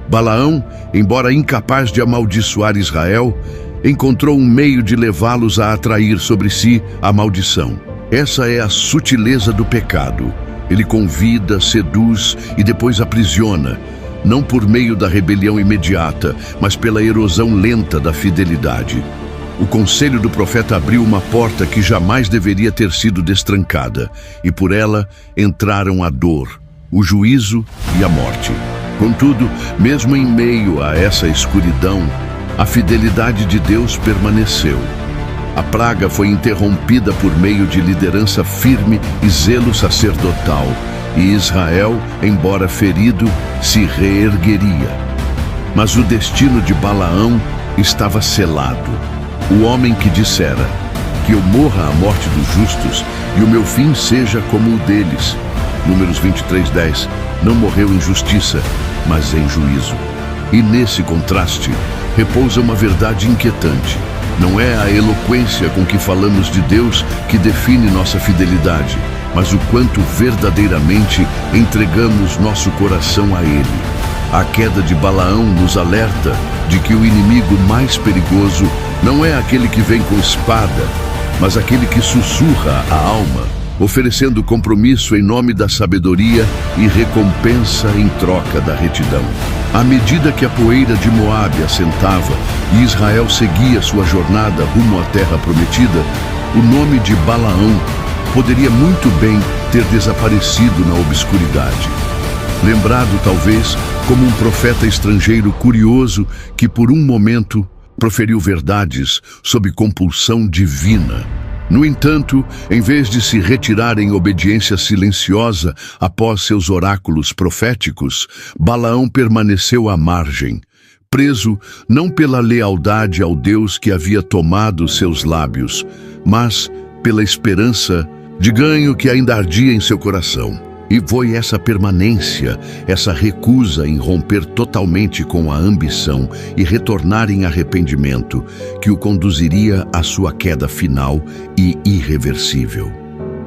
Balaão, embora incapaz de amaldiçoar Israel, encontrou um meio de levá-los a atrair sobre si a maldição. Essa é a sutileza do pecado. Ele convida, seduz e depois aprisiona, não por meio da rebelião imediata, mas pela erosão lenta da fidelidade. O conselho do profeta abriu uma porta que jamais deveria ter sido destrancada, e por ela entraram a dor, o juízo e a morte. Contudo, mesmo em meio a essa escuridão, a fidelidade de Deus permaneceu. A praga foi interrompida por meio de liderança firme e zelo sacerdotal, e Israel, embora ferido, se reergueria. Mas o destino de Balaão estava selado. O homem que dissera: que eu morra a morte dos justos e o meu fim seja como o deles. Números 23:10, não morreu em justiça, mas em juízo. E nesse contraste repousa uma verdade inquietante. Não é a eloquência com que falamos de Deus que define nossa fidelidade, mas o quanto verdadeiramente entregamos nosso coração a Ele. A queda de Balaão nos alerta de que o inimigo mais perigoso não é aquele que vem com espada, mas aquele que sussurra a alma, oferecendo compromisso em nome da sabedoria e recompensa em troca da retidão. À medida que a poeira de Moabe assentava e Israel seguia sua jornada rumo à terra prometida, o nome de Balaão poderia muito bem ter desaparecido na obscuridade. Lembrado talvez como um profeta estrangeiro curioso que por um momento proferiu verdades sob compulsão divina. No entanto, em vez de se retirar em obediência silenciosa após seus oráculos proféticos, Balaão permaneceu à margem, preso não pela lealdade ao Deus que havia tomado seus lábios, mas pela esperança de ganho que ainda ardia em seu coração. E foi essa permanência, essa recusa em romper totalmente com a ambição e retornar em arrependimento, que o conduziria à sua queda final e irreversível.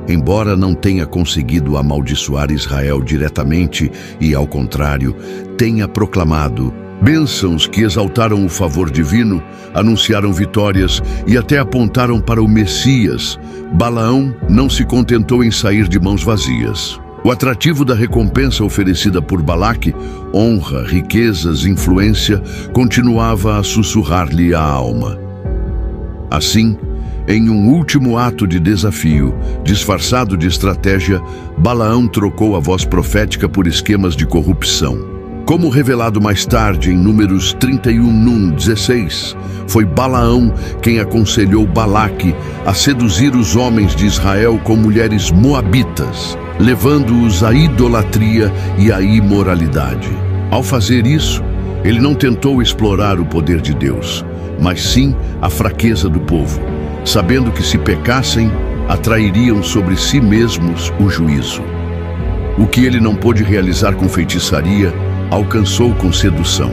Embora não tenha conseguido amaldiçoar Israel diretamente e, ao contrário, tenha proclamado bênçãos que exaltaram o favor divino, anunciaram vitórias e até apontaram para o Messias, Balaão não se contentou em sair de mãos vazias. O atrativo da recompensa oferecida por Balaque, honra, riquezas, influência, continuava a sussurrar-lhe a alma. Assim, em um último ato de desafio, disfarçado de estratégia, Balaão trocou a voz profética por esquemas de corrupção. Como revelado mais tarde em Números 31:16, foi Balaão quem aconselhou Balaque a seduzir os homens de Israel com mulheres moabitas, levando-os à idolatria e à imoralidade. Ao fazer isso, ele não tentou explorar o poder de Deus, mas sim a fraqueza do povo, sabendo que se pecassem, atrairiam sobre si mesmos o juízo. O que ele não pôde realizar com feitiçaria, alcançou com sedução.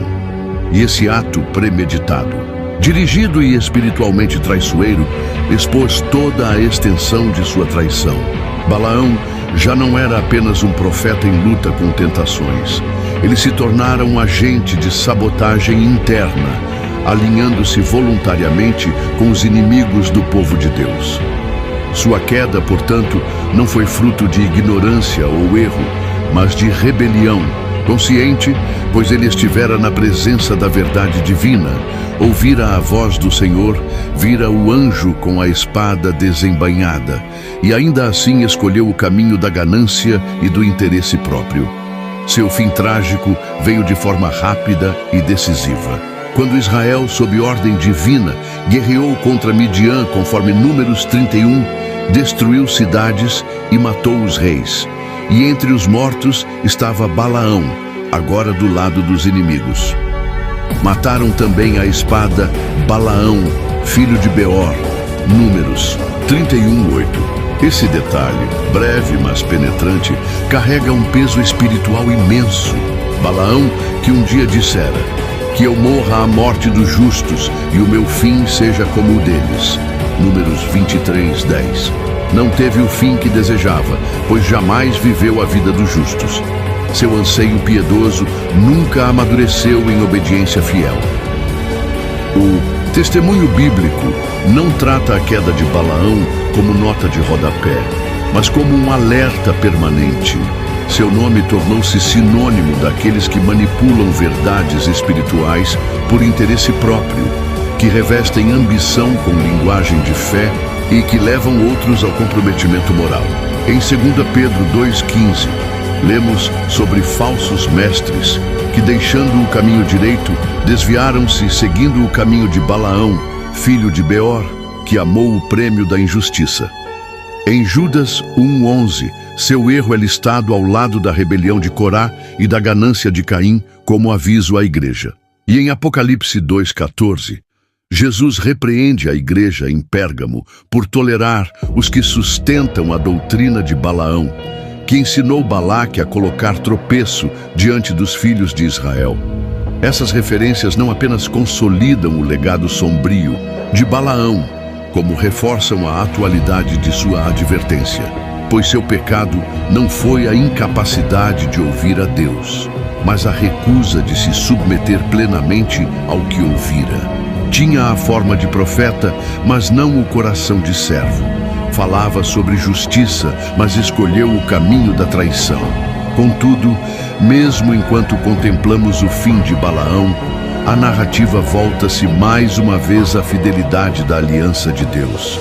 E esse ato premeditado, dirigido e espiritualmente traiçoeiro, expôs toda a extensão de sua traição. Balaão já não era apenas um profeta em luta com tentações. Ele se tornara um agente de sabotagem interna, alinhando-se voluntariamente com os inimigos do povo de Deus. Sua queda, portanto, não foi fruto de ignorância ou erro, mas de rebelião, consciente, pois ele estivera na presença da verdade divina, ouvira a voz do Senhor, vira o anjo com a espada desembainhada, e ainda assim escolheu o caminho da ganância e do interesse próprio. Seu fim trágico veio de forma rápida e decisiva. Quando Israel, sob ordem divina, guerreou contra Midian, conforme Números 31, destruiu cidades e matou os reis. E entre os mortos estava Balaão, agora do lado dos inimigos. Mataram também à espada Balaão, filho de Beor, Números 31:8. Esse detalhe, breve mas penetrante, carrega um peso espiritual imenso. Balaão, que um dia dissera: que eu morra a morte dos justos e o meu fim seja como o deles. Números 23:10. Não teve o fim que desejava, pois jamais viveu a vida dos justos. Seu anseio piedoso nunca amadureceu em obediência fiel. O testemunho bíblico não trata a queda de Balaão como nota de rodapé, mas como um alerta permanente. Seu nome tornou-se sinônimo daqueles que manipulam verdades espirituais por interesse próprio, que revestem ambição com linguagem de fé e que levam outros ao comprometimento moral. Em 2 Pedro 2,15, lemos sobre falsos mestres que, deixando o caminho direito, desviaram-se seguindo o caminho de Balaão, filho de Beor, que amou o prêmio da injustiça. Em Judas 1,11, seu erro é listado ao lado da rebelião de Corá e da ganância de Caim como aviso à igreja. E em Apocalipse 2,14, Jesus repreende a igreja em Pérgamo por tolerar os que sustentam a doutrina de Balaão, que ensinou Balaque a colocar tropeço diante dos filhos de Israel. Essas referências não apenas consolidam o legado sombrio de Balaão, como reforçam a atualidade de sua advertência, pois seu pecado não foi a incapacidade de ouvir a Deus, mas a recusa de se submeter plenamente ao que ouvira. Tinha a forma de profeta, mas não o coração de servo. Falava sobre justiça, mas escolheu o caminho da traição. Contudo, mesmo enquanto contemplamos o fim de Balaão, a narrativa volta-se mais uma vez à fidelidade da aliança de Deus.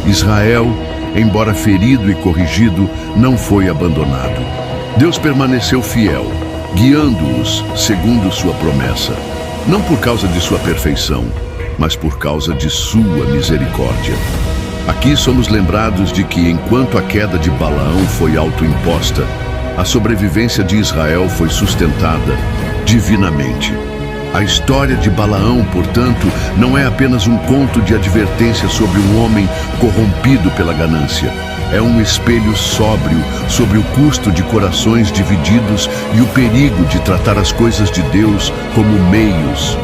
Israel, embora ferido e corrigido, não foi abandonado. Deus permaneceu fiel, guiando-os segundo sua promessa. Não por causa de sua perfeição, mas por causa de sua misericórdia. Aqui somos lembrados de que, enquanto a queda de Balaão foi autoimposta, a sobrevivência de Israel foi sustentada divinamente. A história de Balaão, portanto, não é apenas um conto de advertência sobre um homem corrompido pela ganância. É um espelho sóbrio sobre o custo de corações divididos e o perigo de tratar as coisas de Deus como meios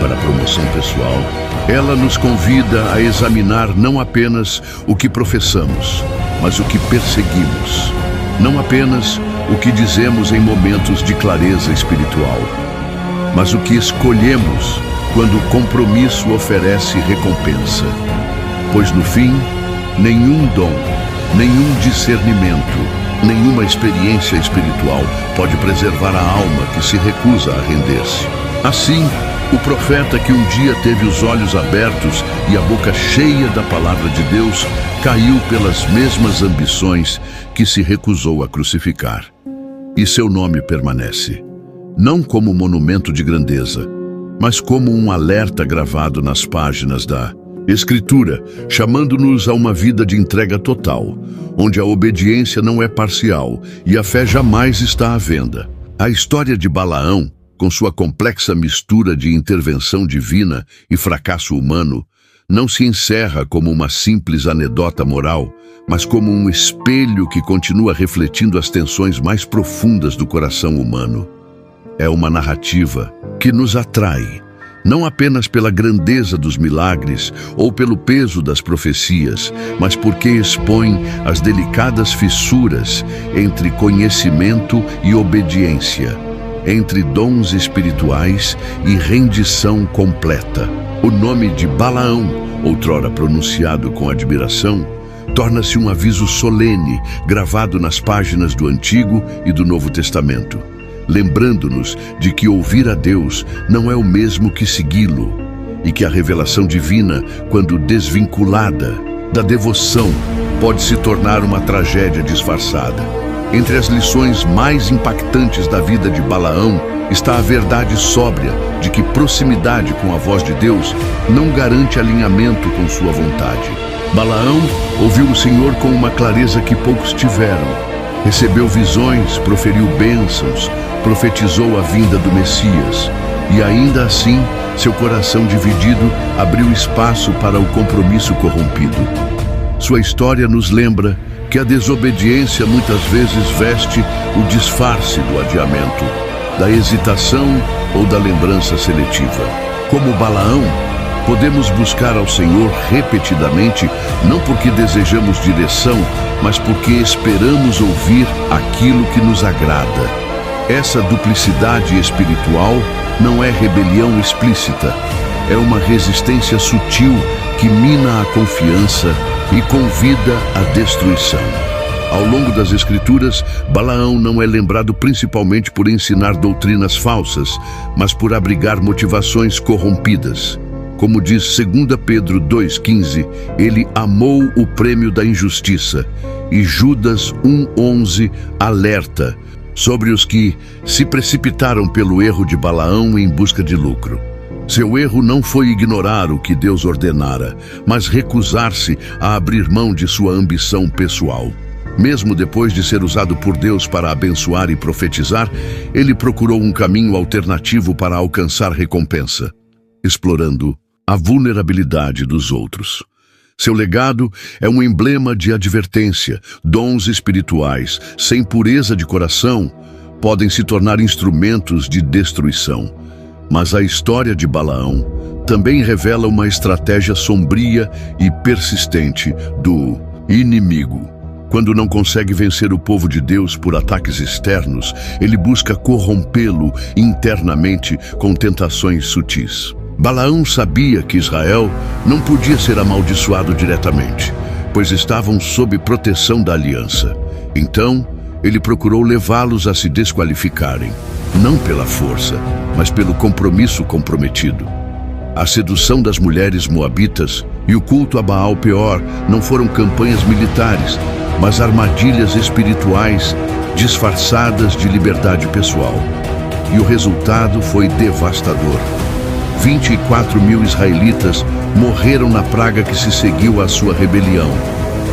para a promoção pessoal. Ela nos convida a examinar não apenas o que professamos, mas o que perseguimos. Não apenas o que dizemos em momentos de clareza espiritual, mas o que escolhemos quando o compromisso oferece recompensa. Pois no fim, nenhum dom, nenhum discernimento, nenhuma experiência espiritual pode preservar a alma que se recusa a render-se. Assim, o profeta que um dia teve os olhos abertos e a boca cheia da palavra de Deus, caiu pelas mesmas ambições que se recusou a crucificar. E seu nome permanece, não como monumento de grandeza, mas como um alerta gravado nas páginas da Escritura, chamando-nos a uma vida de entrega total, onde a obediência não é parcial e a fé jamais está à venda. A história de Balaão, com sua complexa mistura de intervenção divina e fracasso humano, não se encerra como uma simples anedota moral, mas como um espelho que continua refletindo as tensões mais profundas do coração humano. É uma narrativa que nos atrai, não apenas pela grandeza dos milagres ou pelo peso das profecias, mas porque expõe as delicadas fissuras entre conhecimento e obediência, entre dons espirituais e rendição completa. O nome de Balaão, outrora pronunciado com admiração, torna-se um aviso solene gravado nas páginas do Antigo e do Novo Testamento, lembrando-nos de que ouvir a Deus não é o mesmo que segui-lo, e que a revelação divina, quando desvinculada da devoção, pode se tornar uma tragédia disfarçada. Entre as lições mais impactantes da vida de Balaão está a verdade sóbria de que proximidade com a voz de Deus não garante alinhamento com sua vontade. Balaão ouviu o Senhor com uma clareza que poucos tiveram. Recebeu visões, proferiu bênçãos, profetizou a vinda do Messias. E ainda assim, seu coração dividido abriu espaço para o compromisso corrompido. Sua história nos lembra que a desobediência muitas vezes veste o disfarce do adiamento, da hesitação ou da lembrança seletiva. Como Balaão, podemos buscar ao Senhor repetidamente, não porque desejamos direção, mas porque esperamos ouvir aquilo que nos agrada. Essa duplicidade espiritual não é rebelião explícita, é uma resistência sutil que mina a confiança e convida à destruição. Ao longo das Escrituras, Balaão não é lembrado principalmente por ensinar doutrinas falsas, mas por abrigar motivações corrompidas. Como diz 2 Pedro 2,15, ele amou o prêmio da injustiça, e Judas 1,11 alerta sobre os que se precipitaram pelo erro de Balaão em busca de lucro. Seu erro não foi ignorar o que Deus ordenara, mas recusar-se a abrir mão de sua ambição pessoal. Mesmo depois de ser usado por Deus para abençoar e profetizar, ele procurou um caminho alternativo para alcançar recompensa, explorando a vulnerabilidade dos outros. Seu legado é um emblema de advertência. Dons espirituais, sem pureza de coração, podem se tornar instrumentos de destruição. Mas a história de Balaão também revela uma estratégia sombria e persistente do inimigo. Quando não consegue vencer o povo de Deus por ataques externos, ele busca corrompê-lo internamente com tentações sutis. Balaão sabia que Israel não podia ser amaldiçoado diretamente, pois estavam sob proteção da aliança. Então, ele procurou levá-los a se desqualificarem, não pela força, mas pelo compromisso comprometido. A sedução das mulheres moabitas e o culto a Baal Peor não foram campanhas militares, mas armadilhas espirituais disfarçadas de liberdade pessoal. E o resultado foi devastador. 24.000 israelitas morreram na praga que se seguiu à sua rebelião.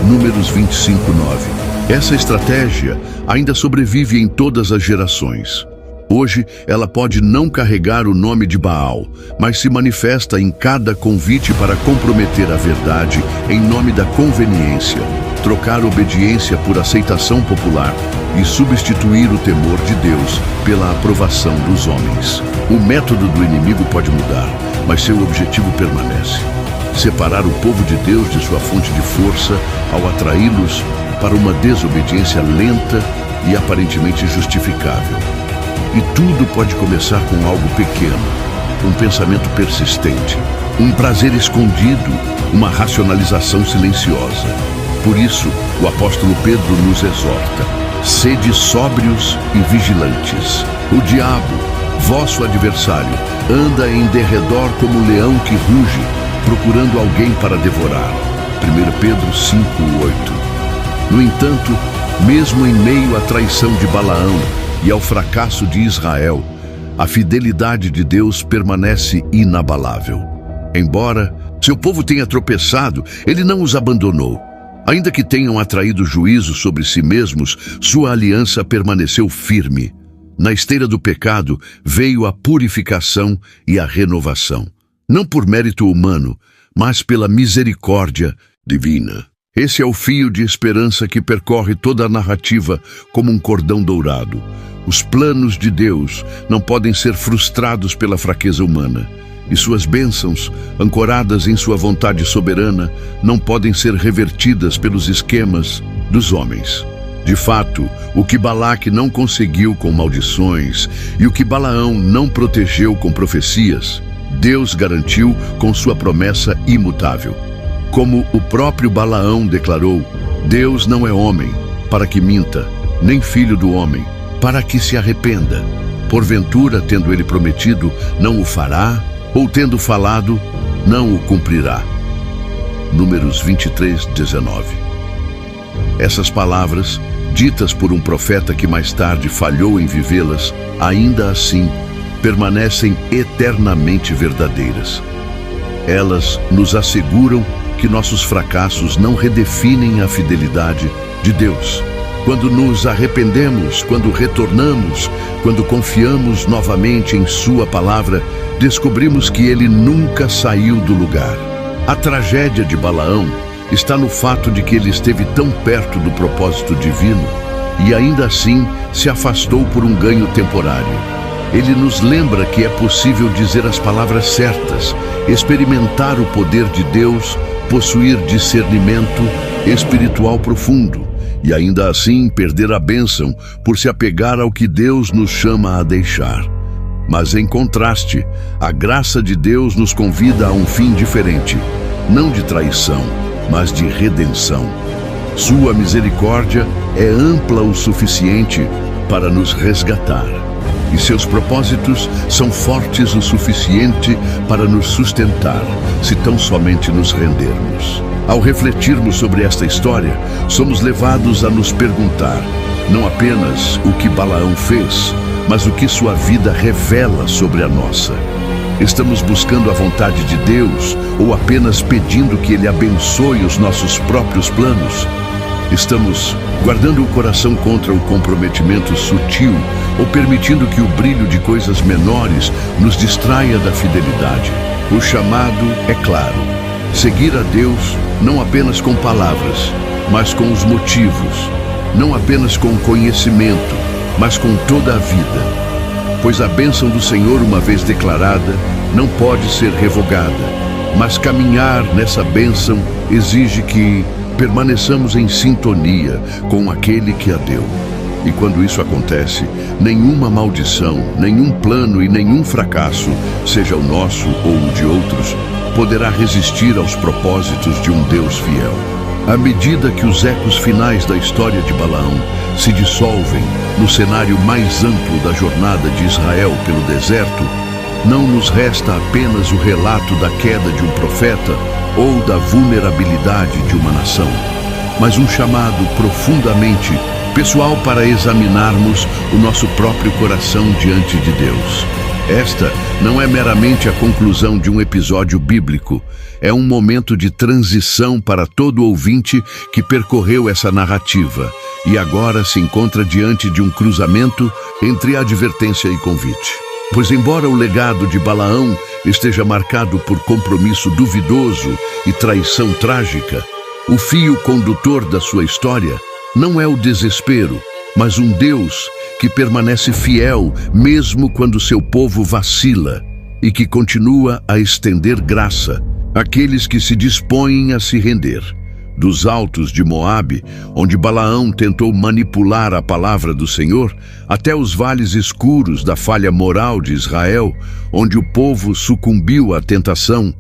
Números 25:9. Essa estratégia ainda sobrevive em todas as gerações. Hoje, ela pode não carregar o nome de Baal, mas se manifesta em cada convite para comprometer a verdade em nome da conveniência, trocar obediência por aceitação popular e substituir o temor de Deus pela aprovação dos homens. O método do inimigo pode mudar, mas seu objetivo permanece: separar o povo de Deus de sua fonte de força ao atraí-los para uma desobediência lenta e aparentemente justificável. E tudo pode começar com algo pequeno, um pensamento persistente, um prazer escondido, uma racionalização silenciosa. Por isso, o apóstolo Pedro nos exorta: sede sóbrios e vigilantes. O diabo, vosso adversário, anda em derredor como leão que ruge, procurando alguém para devorar. 1 Pedro 5:8. No entanto, mesmo em meio à traição de Balaão e ao fracasso de Israel, a fidelidade de Deus permanece inabalável. Embora seu povo tenha tropeçado, ele não os abandonou. Ainda que tenham atraído juízo sobre si mesmos, sua aliança permaneceu firme. Na esteira do pecado veio a purificação e a renovação, não por mérito humano, mas pela misericórdia divina. Esse é o fio de esperança que percorre toda a narrativa como um cordão dourado. Os planos de Deus não podem ser frustrados pela fraqueza humana, e suas bênçãos, ancoradas em sua vontade soberana, não podem ser revertidas pelos esquemas dos homens. De fato, o que Balaque não conseguiu com maldições e o que Balaão não protegeu com profecias, Deus garantiu com sua promessa imutável. Como o próprio Balaão declarou: Deus não é homem para que minta, nem filho do homem para que se arrependa. Porventura, tendo ele prometido, não o fará, ou tendo falado, não o cumprirá. Números 23:19. Essas palavras, ditas por um profeta que mais tarde falhou em vivê-las, ainda assim permanecem eternamente verdadeiras. Elas nos asseguram que nossos fracassos não redefinem a fidelidade de Deus. Quando nos arrependemos, quando retornamos, quando confiamos novamente em sua palavra, descobrimos que ele nunca saiu do lugar. A tragédia de Balaão está no fato de que ele esteve tão perto do propósito divino e ainda assim se afastou por um ganho temporário. Ele nos lembra que é possível dizer as palavras certas, experimentar o poder de Deus, possuir discernimento espiritual profundo e ainda assim perder a bênção por se apegar ao que Deus nos chama a deixar. Mas em contraste, a graça de Deus nos convida a um fim diferente, não de traição, mas de redenção. Sua misericórdia é ampla o suficiente para nos resgatar, e seus propósitos são fortes o suficiente para nos sustentar, se tão somente nos rendermos. Ao refletirmos sobre esta história, somos levados a nos perguntar não apenas o que Balaão fez, mas o que sua vida revela sobre a nossa. Estamos buscando a vontade de Deus ou apenas pedindo que Ele abençoe os nossos próprios planos? Estamos guardando o coração contra o comprometimento sutil ou permitindo que o brilho de coisas menores nos distraia da fidelidade? O chamado é claro: seguir a Deus não apenas com palavras, mas com os motivos, não apenas com conhecimento, mas com toda a vida. Pois a bênção do Senhor, uma vez declarada, não pode ser revogada, mas caminhar nessa bênção exige que permaneçamos em sintonia com aquele que a deu. E quando isso acontece, nenhuma maldição, nenhum plano e nenhum fracasso, seja o nosso ou o de outros, poderá resistir aos propósitos de um Deus fiel. À medida que os ecos finais da história de Balaão se dissolvem no cenário mais amplo da jornada de Israel pelo deserto, não nos resta apenas o relato da queda de um profeta ou da vulnerabilidade de uma nação, mas um chamado profundamente pessoal para examinarmos o nosso próprio coração diante de Deus. Esta não é meramente a conclusão de um episódio bíblico, é um momento de transição para todo ouvinte que percorreu essa narrativa e agora se encontra diante de um cruzamento entre advertência e convite. Pois embora o legado de Balaão esteja marcado por compromisso duvidoso e traição trágica, o fio condutor da sua história não é o desespero, mas um Deus que permanece fiel mesmo quando seu povo vacila e que continua a estender graça àqueles que se dispõem a se render. Dos altos de Moabe, onde Balaão tentou manipular a palavra do Senhor, até os vales escuros da falha moral de Israel, onde o povo sucumbiu à tentação,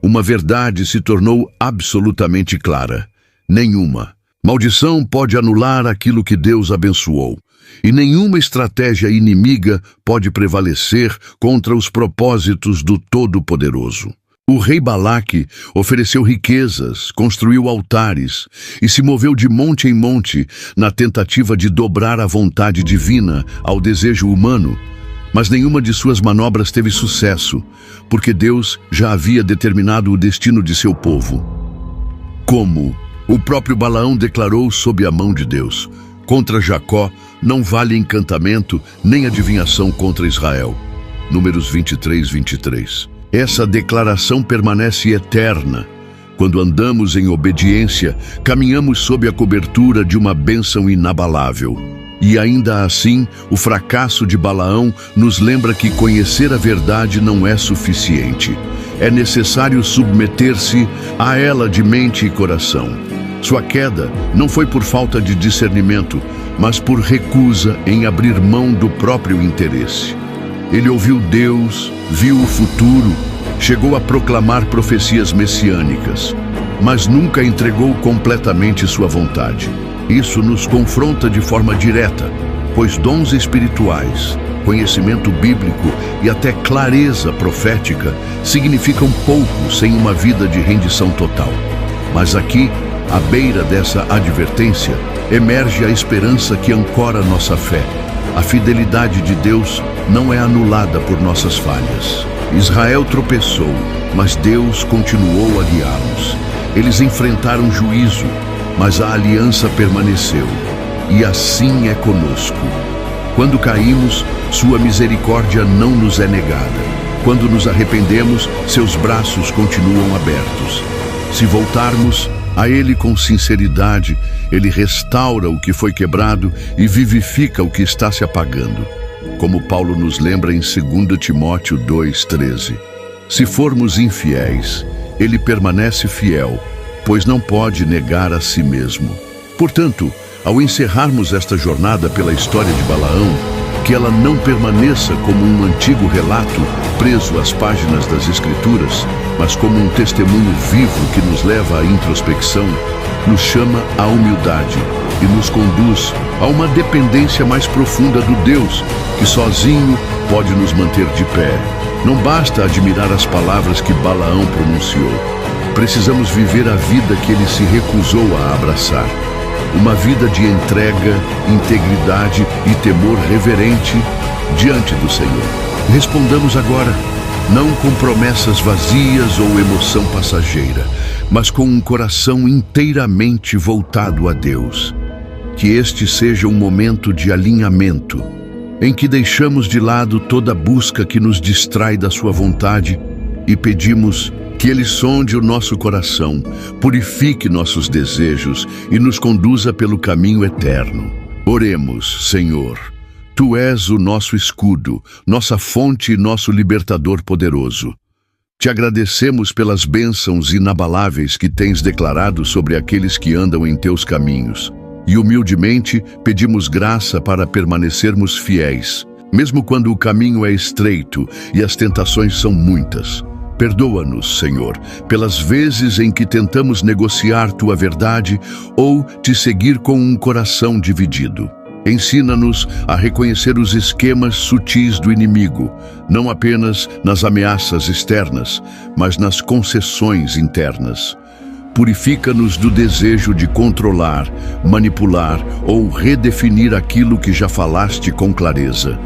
uma verdade se tornou absolutamente clara: nenhuma maldição pode anular aquilo que Deus abençoou, e nenhuma estratégia inimiga pode prevalecer contra os propósitos do Todo-Poderoso. O rei Balaque ofereceu riquezas, construiu altares e se moveu de monte em monte na tentativa de dobrar a vontade divina ao desejo humano, mas nenhuma de suas manobras teve sucesso, porque Deus já havia determinado o destino de seu povo. Como o próprio Balaão declarou sob a mão de Deus: contra Jacó não vale encantamento nem adivinhação contra Israel. Números 23, 23. Essa declaração permanece eterna. Quando andamos em obediência, caminhamos sob a cobertura de uma bênção inabalável. E ainda assim, o fracasso de Balaão nos lembra que conhecer a verdade não é suficiente. É necessário submeter-se a ela de mente e coração. Sua queda não foi por falta de discernimento, mas por recusa em abrir mão do próprio interesse. Ele ouviu Deus, viu o futuro, chegou a proclamar profecias messiânicas, mas nunca entregou completamente sua vontade. Isso nos confronta de forma direta, pois dons espirituais, conhecimento bíblico e até clareza profética significam pouco sem uma vida de rendição total. Mas aqui, à beira dessa advertência, emerge a esperança que ancora nossa fé. A fidelidade de Deus não é anulada por nossas falhas. Israel tropeçou, mas Deus continuou a guiá-los. Eles enfrentaram juízo, mas a aliança permaneceu. E assim é conosco. Quando caímos, sua misericórdia não nos é negada. Quando nos arrependemos, seus braços continuam abertos. Se voltarmos a Ele com sinceridade, Ele restaura o que foi quebrado e vivifica o que está se apagando. Como Paulo nos lembra em 2 Timóteo 2,13. Se formos infiéis, Ele permanece fiel, pois não pode negar a si mesmo. Portanto, ao encerrarmos esta jornada pela história de Balaão, que ela não permaneça como um antigo relato preso às páginas das Escrituras, mas como um testemunho vivo que nos leva à introspecção, nos chama à humildade e nos conduz a uma dependência mais profunda do Deus que sozinho pode nos manter de pé. Não basta admirar as palavras que Balaão pronunciou. Precisamos viver a vida que ele se recusou a abraçar. Uma vida de entrega, integridade e temor reverente diante do Senhor. Respondamos agora, não com promessas vazias ou emoção passageira, mas com um coração inteiramente voltado a Deus. Que este seja um momento de alinhamento, em que deixamos de lado toda busca que nos distrai da sua vontade e pedimos que Ele sonde o nosso coração, purifique nossos desejos e nos conduza pelo caminho eterno. Oremos, Senhor. Tu és o nosso escudo, nossa fonte e nosso libertador poderoso. Te agradecemos pelas bênçãos inabaláveis que tens declarado sobre aqueles que andam em teus caminhos. E humildemente pedimos graça para permanecermos fiéis, mesmo quando o caminho é estreito e as tentações são muitas. Perdoa-nos, Senhor, pelas vezes em que tentamos negociar Tua verdade ou Te seguir com um coração dividido. Ensina-nos a reconhecer os esquemas sutis do inimigo, não apenas nas ameaças externas, mas nas concessões internas. Purifica-nos do desejo de controlar, manipular ou redefinir aquilo que já falaste com clareza.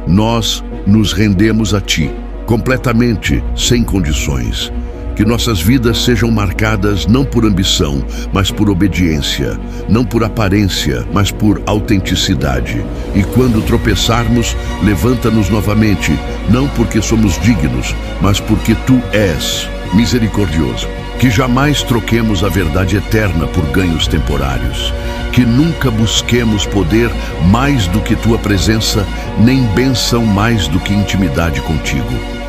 Nós nos rendemos a Ti, completamente, sem condições. Que nossas vidas sejam marcadas não por ambição, mas por obediência, não por aparência, mas por autenticidade. E quando tropeçarmos, levanta-nos novamente, não porque somos dignos, mas porque Tu és misericordioso. Que jamais troquemos a verdade eterna por ganhos temporários. Que nunca busquemos poder mais do que Tua presença, nem bênção mais do que intimidade contigo.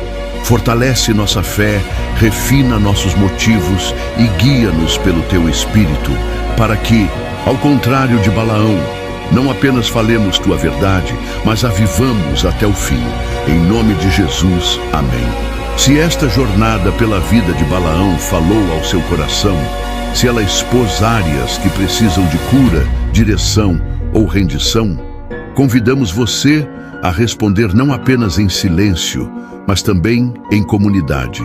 Fortalece nossa fé, refina nossos motivos e guia-nos pelo Teu Espírito, para que, ao contrário de Balaão, não apenas falemos Tua verdade, mas a vivamos até o fim. Em nome de Jesus, amém. Se esta jornada pela vida de Balaão falou ao seu coração, se ela expôs áreas que precisam de cura, direção ou rendição, convidamos você a responder não apenas em silêncio, mas também em comunidade.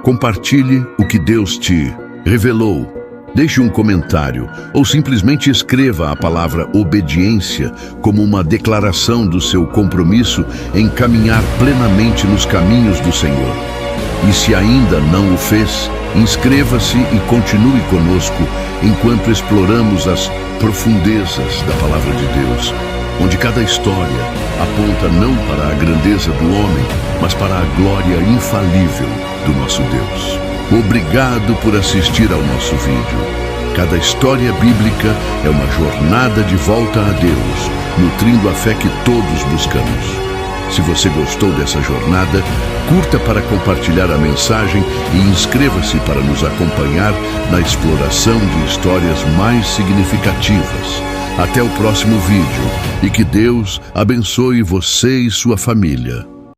Compartilhe o que Deus te revelou. Deixe um comentário ou simplesmente escreva a palavra obediência como uma declaração do seu compromisso em caminhar plenamente nos caminhos do Senhor. E se ainda não o fez, inscreva-se e continue conosco enquanto exploramos as profundezas da Palavra de Deus, onde cada história aponta não para a grandeza do homem, mas para a glória infalível do nosso Deus. Obrigado por assistir ao nosso vídeo. Cada história bíblica é uma jornada de volta a Deus, nutrindo a fé que todos buscamos. Se você gostou dessa jornada, curta para compartilhar a mensagem e inscreva-se para nos acompanhar na exploração de histórias mais significativas. Até o próximo vídeo e que Deus abençoe você e sua família.